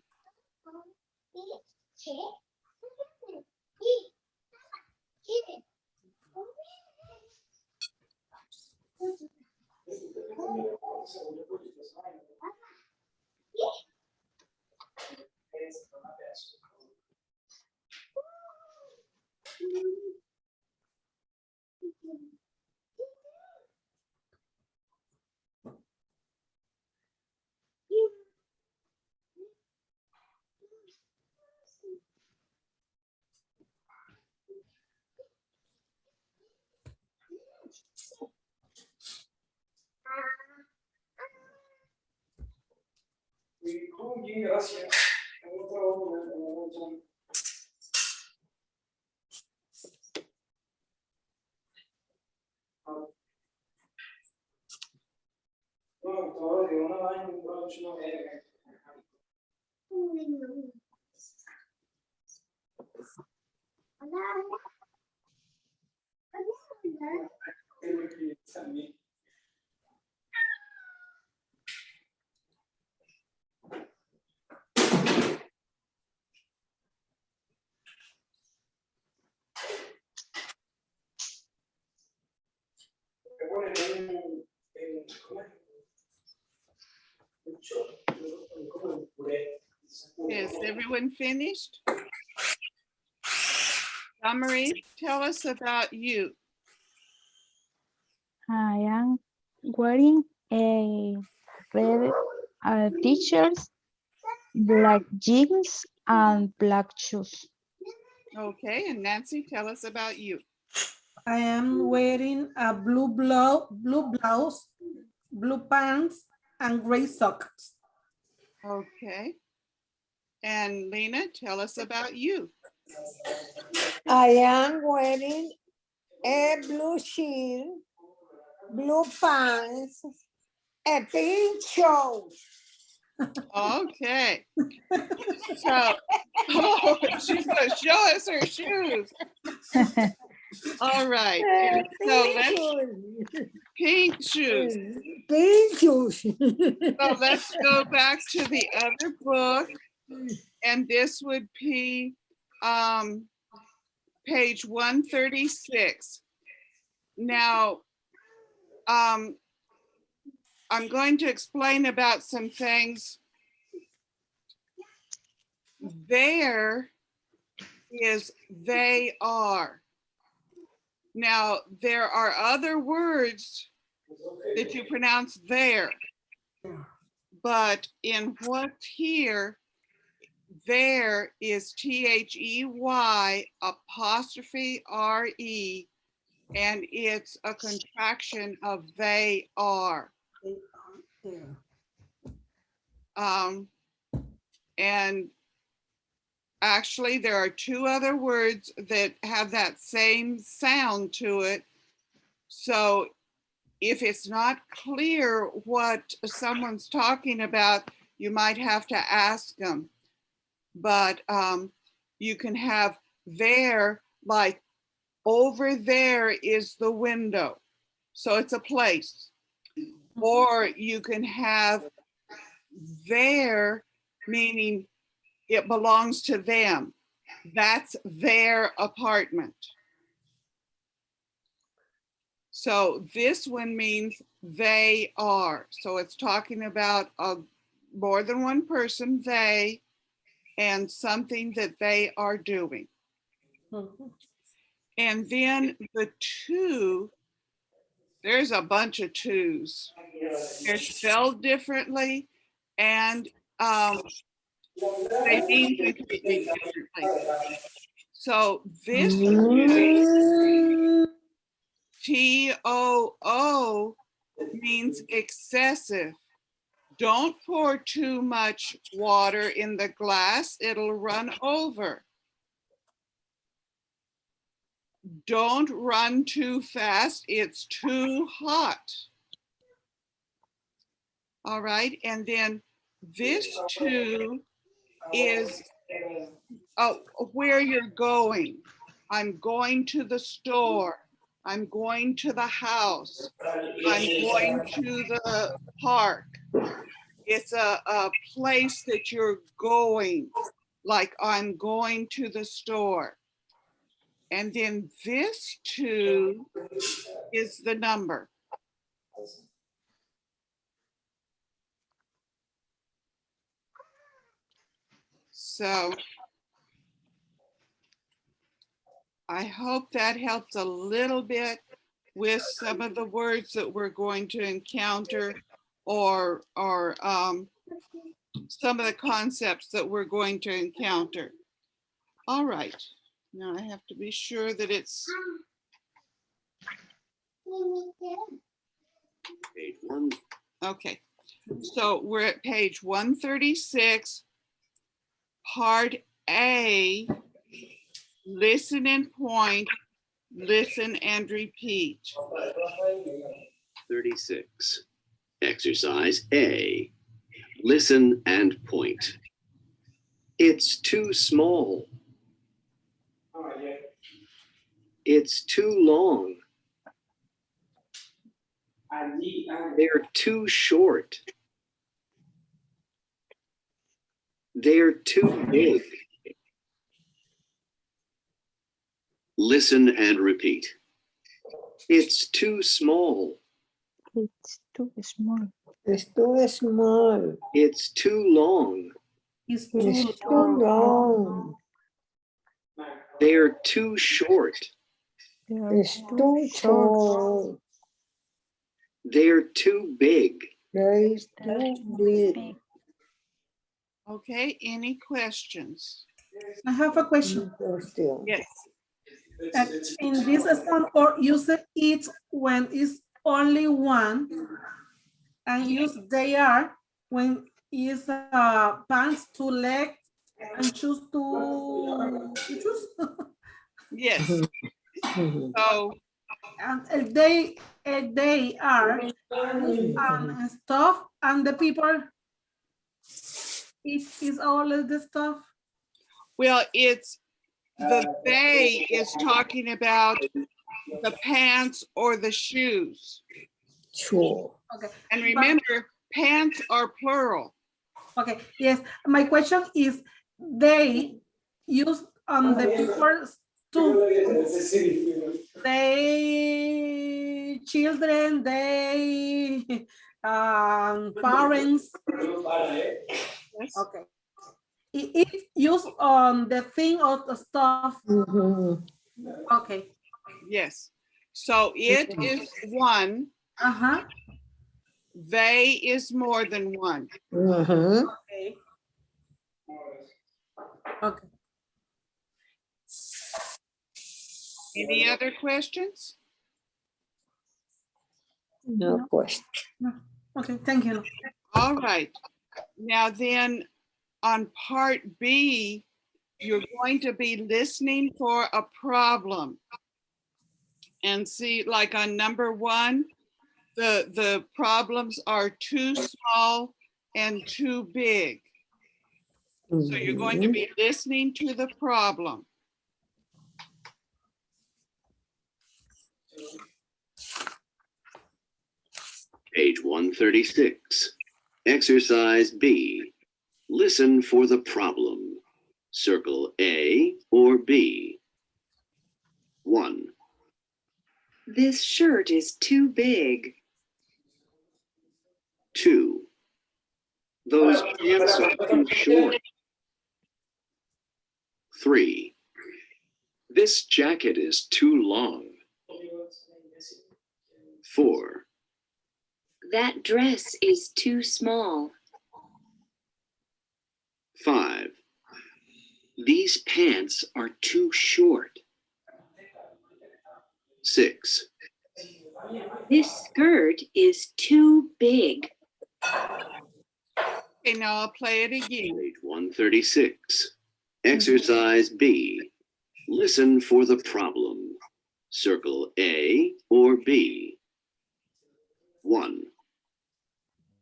Is everyone finished? Marie, tell us about you. I am wearing a red t-shirt, black jeans, and black shoes. Okay, and Nancy, tell us about you. I am wearing a blue blouse, blue pants, and gray socks. Okay. And Lena, tell us about you. I am wearing a blue shirt, blue pants, a pink shoes. Okay. So, oh, she's going to show us her shoes. All right. And so let's pink shoes. Pink shoes. So let's go back to the other book. And this would be page 136. Now, I'm going to explain about some things. There is they are. Now, there are other words that you pronounce there, but in what's here, there is THEY apostrophe RE, and it's a contraction of they are. And actually, there are two other words that have that same sound to it. So if it's not clear what someone's talking about, you might have to ask them. But you can have there, like over there is the window. So it's a place. Or you can have there, meaning it belongs to them. That's their apartment. So this one means they are. So it's talking about more than one person, they, and something that they are doing. Mhm. And then the two, there's a bunch of twos. They're spelled differently and they mean completely differently. So this two, TOO, means excessive. Don't pour too much water in the glass, it'll run over. Don't run too fast, it's too hot. All right, and then this two is where you're going. I'm going to the store. I'm going to the house. I'm going to the park. It's a place that you're going, like I'm going to the store. And then this two is the number. So I hope that helps a little bit with some of the words that we're going to encounter or some of the concepts that we're going to encounter. All right, now I have to be sure that it's Page 1. okay. So we're at page 136, part A, listen and point, listen and repeat. 36. Exercise A. Listen and point. It's too small. It's too long. They're too short. They're too big. Listen and repeat. It's too small. It's too small. It's too small. It's too long. It's It's too too long. They're too short. They are It's too short. They're too big. It's too big. Okay, any questions? I have a question. Still. Yes. In this example, or use it when it's only one, and use they are when it's pants, two legs, and choose to choose. Yes. Mhm. So And they are stuff, and the people, it is all of the stuff. well, it's the they is talking about the pants or the shoes. Sure. Okay. And remember, pants are plural. Okay, yes. My question is, they use on the people too. They children, they parents. Yes. Okay. It used on the thing or the stuff. Mhm. Okay. Yes. So it is one. Uh-huh. They is more than one. Mhm. Okay. Okay. Any other questions? No question. Okay, thank you. All right. Now then, on part B, you're going to be listening for a problem. And see, like on number one, the problems are too small and too big. So you're going to be listening to the problem. Page 136. Exercise B. Listen for the problem. Circle A or B. 1. This shirt is too big. 2. Those pants are too short. 3. This jacket is too long. 4. That dress is too small. 5. These pants are too short. 6. This skirt is too big. Okay, now I'll play it again. Page 136. Exercise B. Listen for the problem. Circle A or B. 1.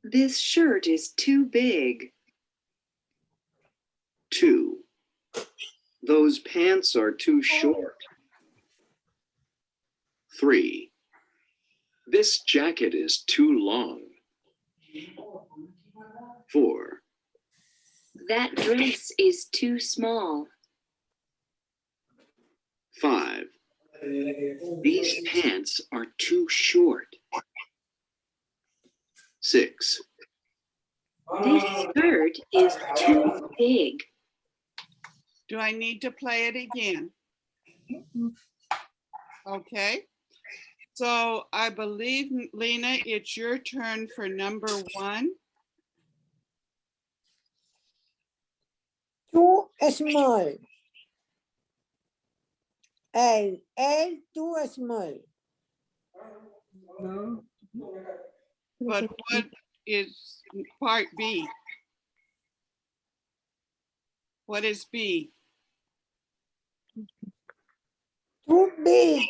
This shirt is too big. 2. Those pants are too short. 3. This jacket is too long. 4. That dress is too small. 5. These pants are too short. 6. This skirt is too big. Do I need to play it again? Okay. So I believe, Lena, it's your turn for number 1. Too small. L too small. No. But what is part B? What is B? Too big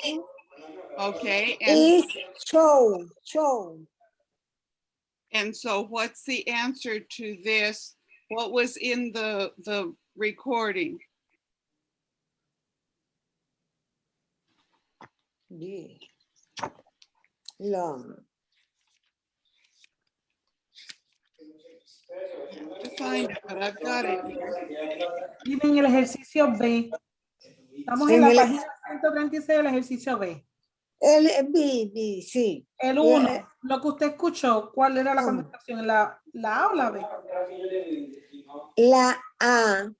Okay, is show. and so what's the answer to this? What was in the recording? Yeah. Long. To find it, but I've got it here. Y en el ejercicio B. Estamos en En la el- página 136 del ejercicio B. El B, sí. El 1, lo que usted escuchó, ¿cuál era la contestación? ¿La A o la B? La A,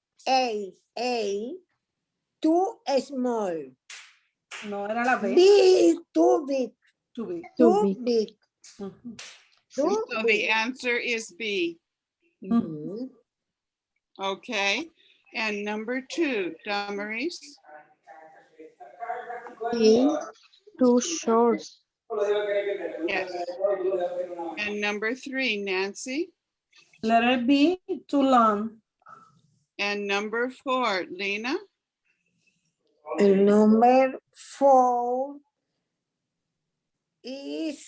too small. No, era la B. B, too big. Too big. Too big. Ujú. Too So the big. answer is B. Mhm. Okay. And number 2, Damaris. Too short. Yes. And number 3, Nancy. Letter B, too long. And number 4, Lena. El number 4 is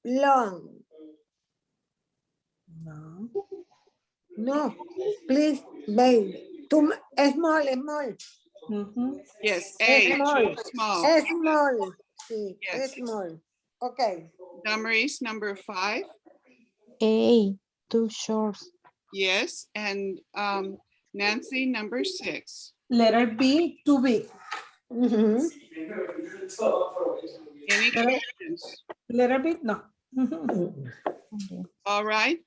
long. No. No, please, babe. Too small. Ujú. Yes, A, Small. too small. Small. Sí, Yes. small. Okay. Damaris, number 5. A, too short. Yes. And Nancy, number 6. Letter B, too big. Mhm. Any questions? Letter B, no. Ujú. Okay. All right.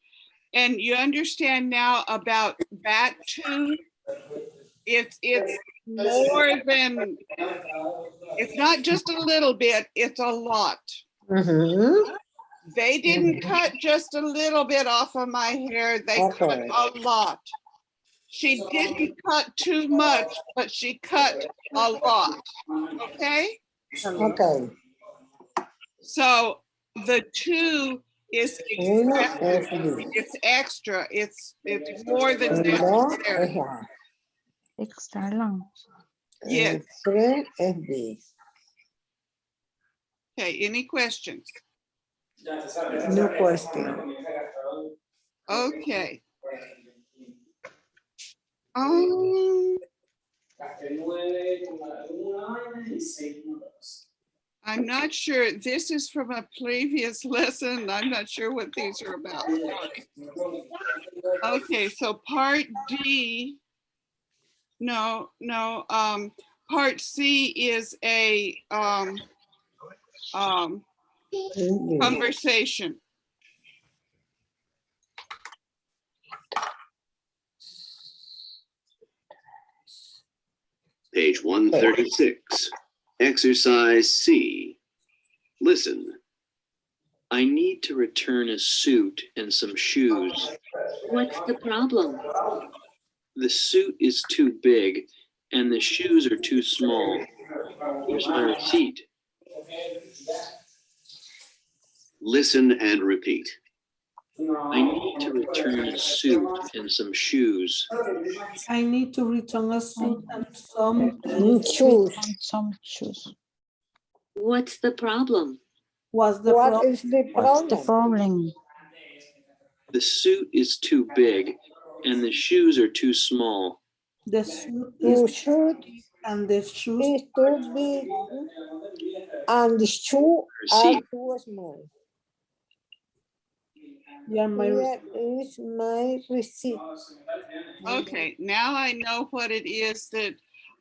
And you understand now about that too? It's more than, it's not just a little bit, it's a lot. Mhm. They didn't cut just a little bit off of my hair, they cut Okay. a lot. She didn't cut too much, but she cut a lot, okay? Okay. So the 2 is Uno excessive, es B. it's extra, it's more than Dos necessary. es A. Extra long. Yes. 3 es B. Okay, any questions? No question. Okay. I'm not sure. This is from a previous lesson. I'm not sure what these are about. Okay, so part D. No, part C is a conversation. Page 136. Exercise C. Listen. I need to return a suit and some shoes. What's the problem? The suit is too big and the shoes are too small. Here's my receipt. Listen and repeat. I need to return a suit and some shoes. I need to return a suit and some Choose. And some shoes. What's the problem? was the What problem. is the What's the problem? problem? The suit is too big and the shoes are too small. The suit The is shoot and the shoes. is too big and the shoes are Receipt. too small. Yeah, my Here is my receipt. Okay, now I know what it is that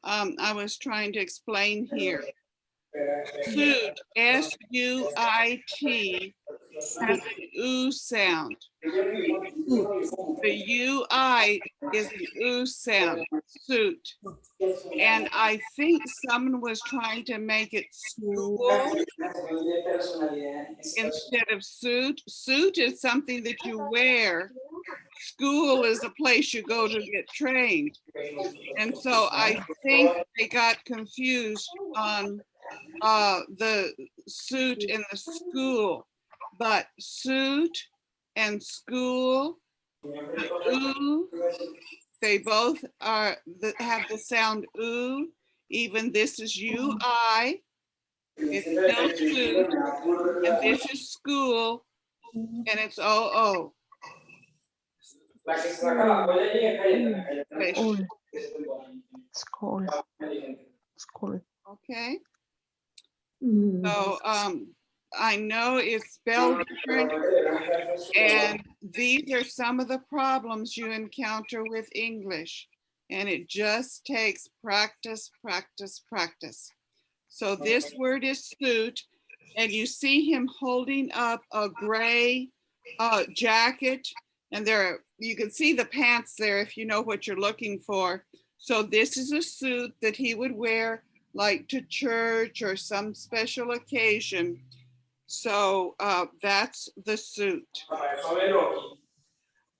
I was trying to explain here. Suit, S-U-I-T, has an oo sound. The U-I is an oo sound, suit. And I think someone was trying to make it school instead of suit. Suit is something that you wear. School is a place you go to get trained. And so I think they got confused on the suit and the school, but suit and school, the ooh, they both are have the sound ooh. Even this is UI, it's still suit, and this is school, and it's OO. School. School. Okay, Mm. so I know it's spelled different, and these are some of the problems you encounter with English, and it just takes practice, practice, practice. So this word is suit, and you see him holding up a gray jacket, and you can see the pants there if you know what you're looking for. So this is a suit that he would wear like to church or some special occasion. So that's the suit.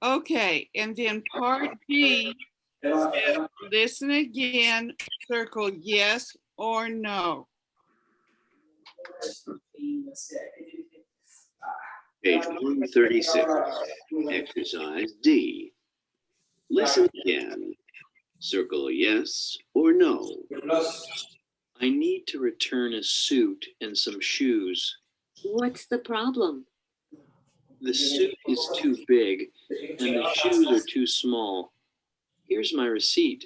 Okay, and then part B says, listen again, circle yes or no. Page 136. Exercise D. Listen again. Circle yes or no. I need to return a suit and some shoes. What's the problem? The suit is too big and the shoes are too small. Here's my receipt.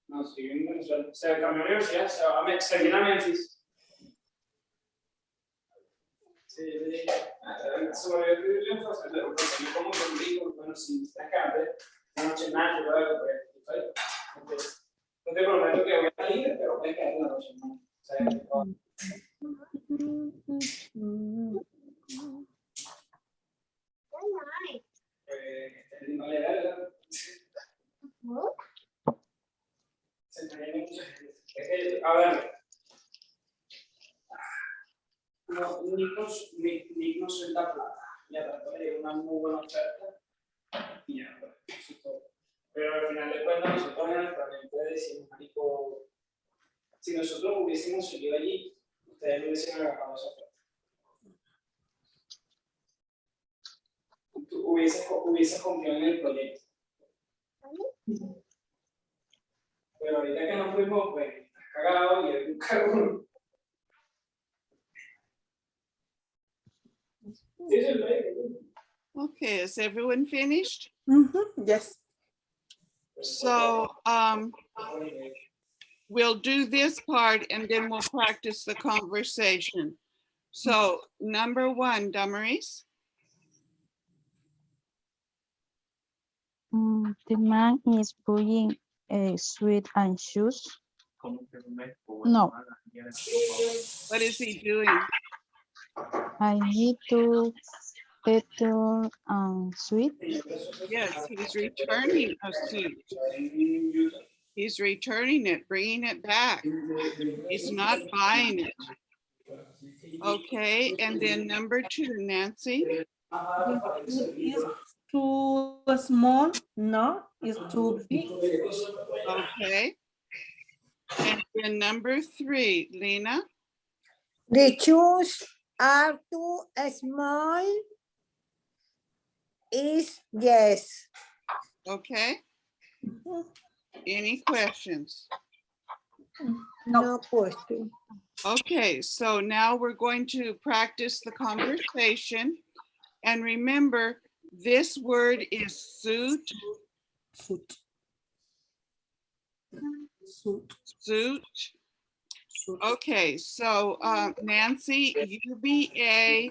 No, siguiendo en Venezuela. Se cambió la universidad, se viene a Memphis. Sí, se volvió a escribir en fase, pero yo como que digo, bueno, si está acá, no noche nada, yo lo pues, no te prometo que voy a ir, pero voy a quedar en la noche, ¿no? O sea, no le da. A ver, no, Nick no suelta plata. Ya tanto le dio una muy buena oferta. Y ya, pues, eso es todo. Pero al final de cuentas, nosotros en nuestra mente decimos, Marico, si nosotros hubiésemos seguido allí, ustedes no hubiesen agarrado esa oferta. Tú hubieses confiado en el proyecto. Pero ahorita que nos fuimos, pues, estás cagado y eres un cagón. Okay, is everyone finished? Yes. So we'll do this part and then we'll practice the conversation. So number 1, Damaris. The man is buying a suit and shoes. No, What is he doing? I need to better sweet. Yes, he's returning a suit. He's returning it, bringing it back. He's not buying it. Okay, and then number 2, Nancy. The suit is too small. No, it's too big. Okay. And then number 3, Lena. The shoes are too small. Is yes. Okay. Any questions? No question. Okay, so now we're going to practice the conversation. And remember, this word is suit, Suit. Suit. suit. Okay, so Nancy, you be A,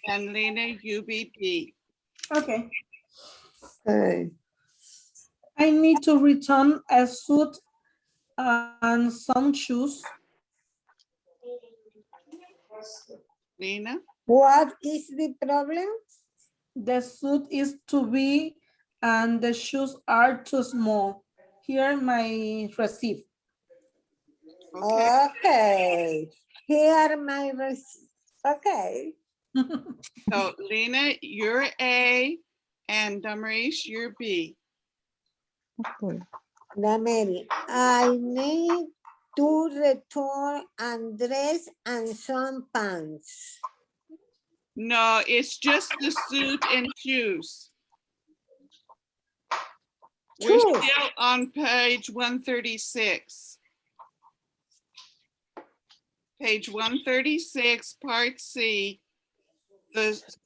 and Lena, you be B. Okay. Okay. I need to return a suit and some shoes. Lena? What is the problem? The suit is too big and the shoes are too small. Here my receipt. Okay. Okay. Here my receipt. Okay. So Lena, you're A, and Damaris, you're B. Okay. Mary, I need to return and dress and some pants. No, it's just the suit and shoes. We're Shoes. still on page 136. Page 136, part C.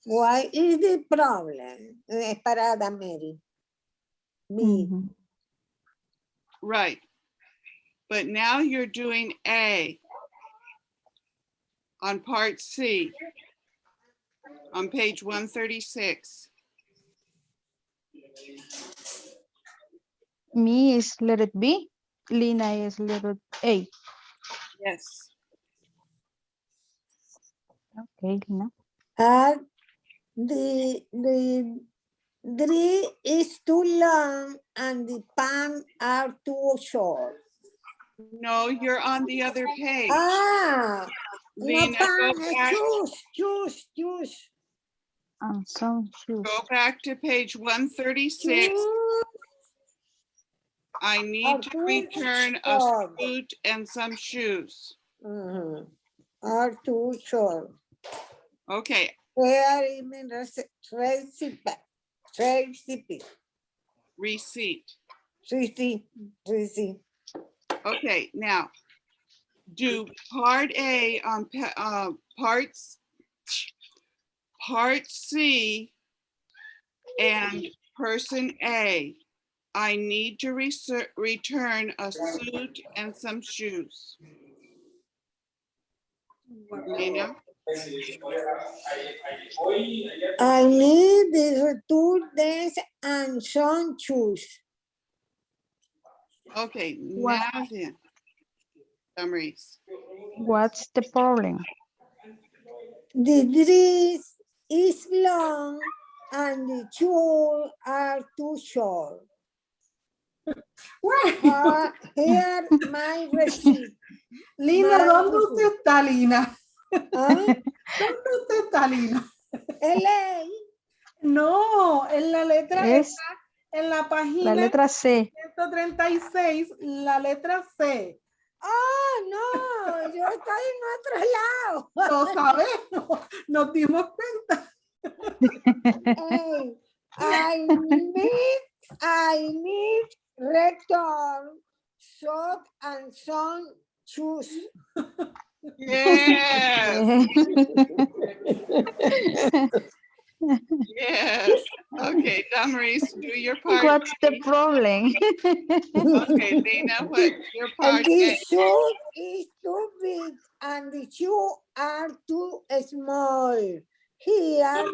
Why is the problem? Parada, Mary. Me. Mhm. Right. But now you're doing A on part C on page 136. Me is letter B. Lina is letter A. Yes. Okay, Lina. The tree is too long and the pants are too short. No, you're on the other page. Ah, Lena, no pants, choose. And some shoes. go back to page 136. I need to return a suit and some shoes. Are too short. Okay, Where is my recipe? receipt. Okay, now do part A on part C and person A. I need to return a suit and some shoes. Lena? I need the return dress and some shoes. Okay, What? now then, Damaris. What's the problem? The dress is long and the shoes are too short. Here my receipt. Lina, ¿dónde usted está, Lina? ¿Ah? ¿Dónde usted está, Lina? LA. No, en la letra Es está en la página la letra C. 136, la letra C. Ah, no, yo estoy en otro lado. Lo sabemos, nos dimos cuenta. Hey, I need return sock and some shoes. Yes, yes. Okay, Damaris, do your part. What's the problem? Okay, Lena, what's your And part? the A? shoe is too big and the shoes are too small. Here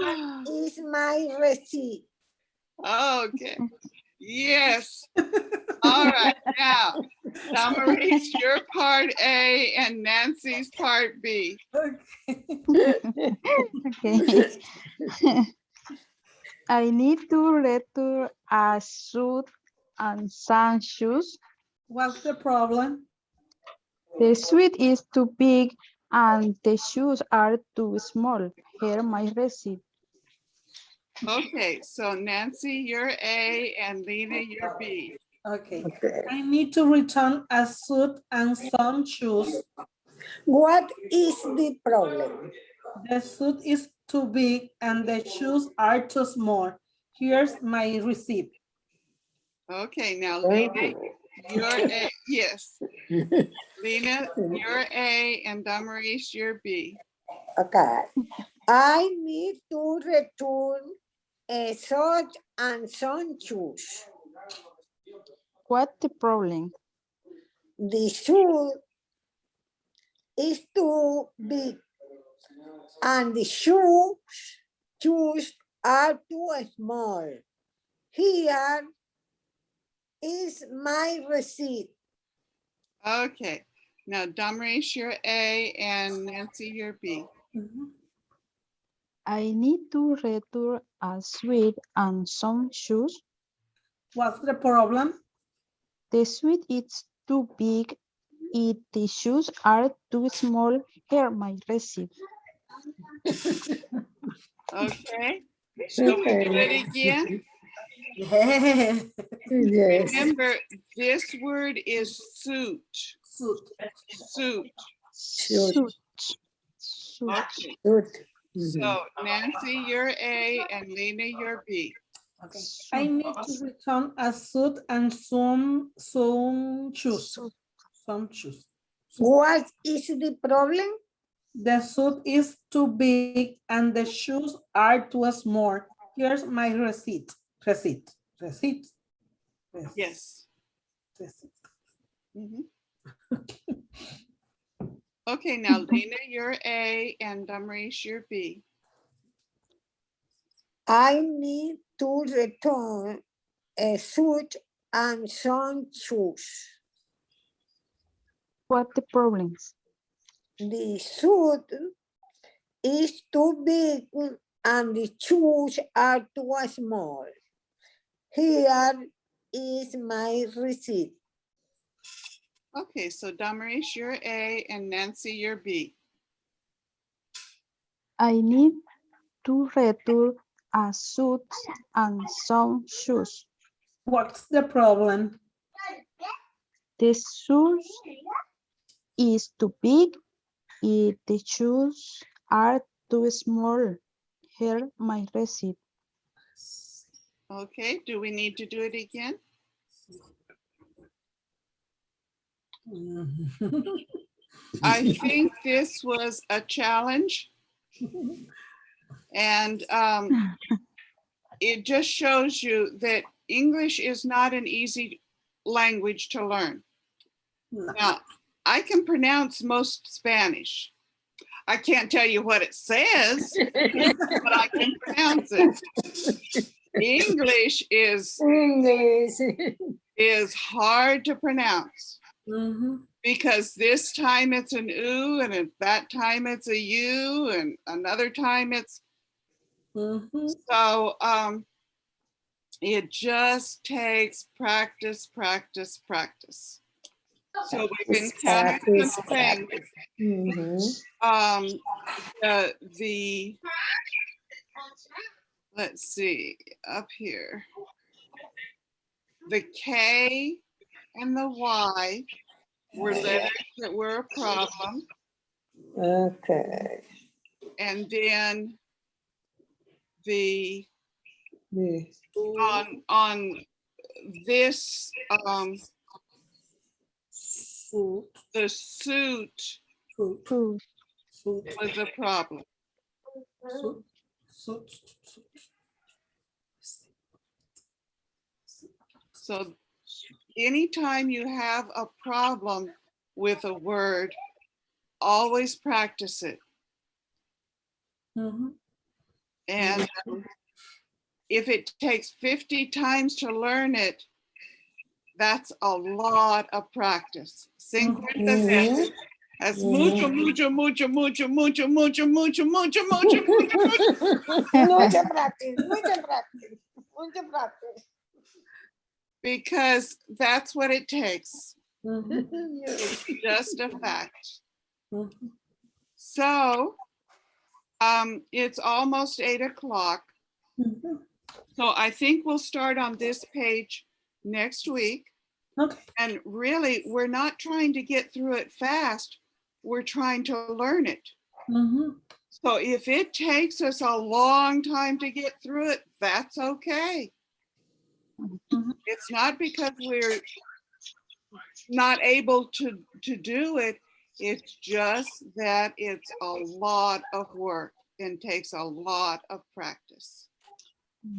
is my receipt. Okay. Yes. All right. Now, Maurice, you're part A and Nancy's part B. Okay. I need to return a suit and some shoes. What's the problem? The suit is too big and the shoes are too small. Here my receipt. Okay, so Nancy, you're A and Lena, you're B. Okay. Okay. I need to return a suit and some shoes. What is the problem? The suit is too big and the shoes are too small. Here's my receipt. Okay, now Thank Lena, you. you're A. Yes. Lena, you're A and Maurice, you're B. Okay. I need to return a shirt and some shoes. What the problem? The shoe is too big and the shoes are too small. Here is my receipt. Okay, now Maurice, you're A and Nancy, you're B. I need to return a suit and some shoes. What's the problem? The suit is too big. The shoes are too small. Here my receipt. Okay, shall we do it again? Yeah. Yes. Remember, this word is suit. Suit. Suit. Suit. Suit. Okay, Good. so Nancy, you're A and Lena, you're B. Okay. I need to return a suit and some shoes. Some shoes. What is the problem? The suit is too big and the shoes are too small. Here's my receipt. Receipt. Yes. Receipt. Mhm. Okay, now Lena, you're A and Maurice, you're B. I need to return a suit and some shoes. What the problems? The suit is too big and the shoes are too small. Here is my receipt. Okay, so Maurice, you're A and Nancy, you're B. I need to return a suit and some shoes. What's the problem? The shoes is too big. The shoes are too small. Here my receipt. Okay, do we need to do it again? I think this was a challenge. And it just shows you that English is not an easy language to learn. No. Now, I can pronounce most Spanish. I can't tell you what it says, but I can pronounce it. English is hard to pronounce because this time it's an oo and at that time it's a u and another time it's so it just takes practice. So we've been counting some things. Let's see up here. The K and the Y were letters that were a problem. Okay. And then the on this the suit was a problem. So anytime you have a problem with a word, always practice it. And if it takes 50 times to learn it, That's a lot of practice. 50 veces. That's mucho, mucho, mucho, mucho, mucho, mucho, mucho, mucho, mucho, mucho, mucho. Mucha practice, mucha practice, mucha practice. Because that's what it takes. Yes. Just a fact. So it's almost 8 o'clock. So I think we'll start on this page next week. Okay. And really, we're not trying to get through it fast. We're trying to learn it. So if it takes us a long time to get through it, that's okay. It's not because we're not able to do it. It's just that it's a lot of work and takes a lot of practice.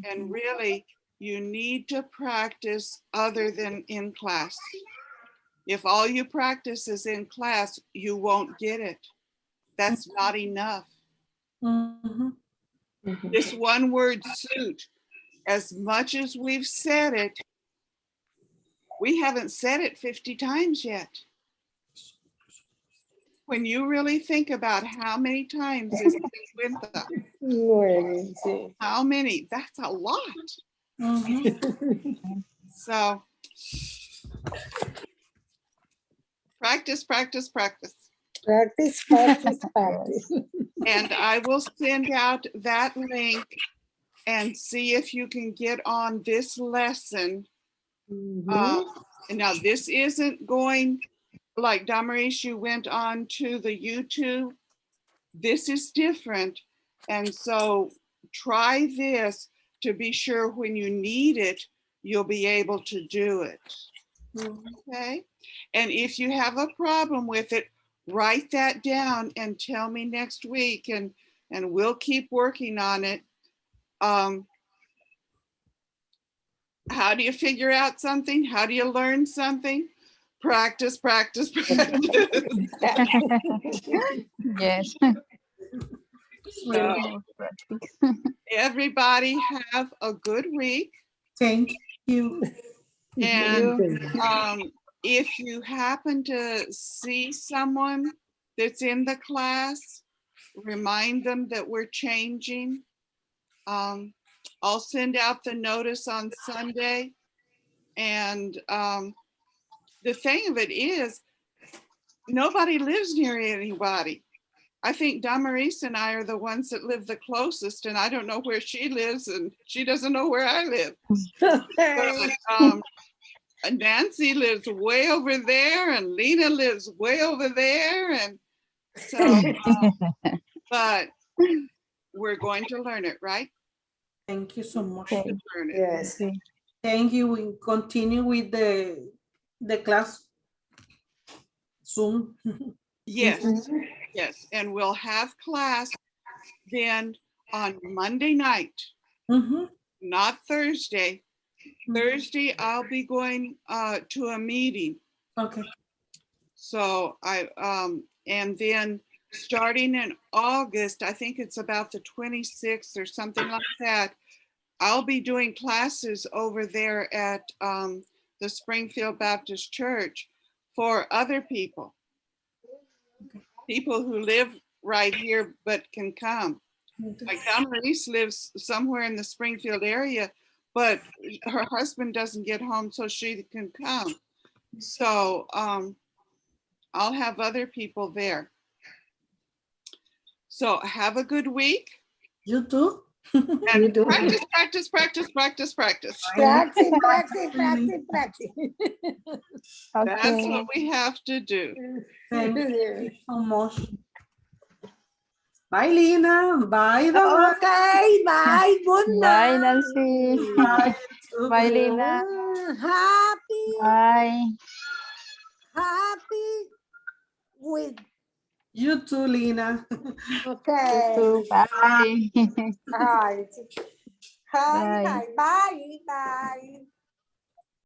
And really, you need to practice other than in class. If all you practice is in class, you won't get it. That's not enough. This one word suit, as much as we've said it, we haven't said it 50 times yet. When you really think about how many times is cincuenta, how many, that's a lot. So practice, practice, practice. Practice, practice, practice. And I will send out that link and see if you can get on this lesson. And now this isn't going like Damaris, you went on to the YouTube. This is different. And so try this to be sure when you need it, you'll be able to do it. Okay. And if you have a problem with it, write that down and tell me next week and we'll keep working on it. How do you figure out something? How do you learn something? Practice, practice, practice. Yes. So, everybody have a good week. Thank you. And if you happen to see someone that's in the class, remind them that we're changing. I'll send out the notice on Sunday. And the thing of it is, nobody lives near anybody. I think Damaris and I are the ones that live the closest, and I don't know where she lives, and she doesn't know where I live. But, Nancy lives way over there, and Lena lives way over there, and so, but we're going to learn it, right? Thank you so much. Learn it. Yes. Thank you. We continue with the class Zoom. Yes, yes, and we'll have class then on Monday night, not Thursday. Thursday, I'll be going to a meeting. Okay. So and then starting in August, I think it's about the 26th or something like that, I'll be doing classes over there at the Springfield Baptist Church for other people. People who live right here but can come. Like Damaris lives somewhere in the Springfield area, but her husband doesn't get home so she can come. So I'll have other people there. So have a good week. You too. And You do. practice, practice, practice, practice, practice. Practice, practice, practice, practice. That's what we have to do. Thank you so much. Bye, Lena. Bye, Damaris. Okay, bye. Good Bye, night. Nancy. Bye. Bye, Lena. Happy, Bye. happy with. You too, Lena. Okay. Bye. Hi. Hi, Bye. hi. Bye, bye.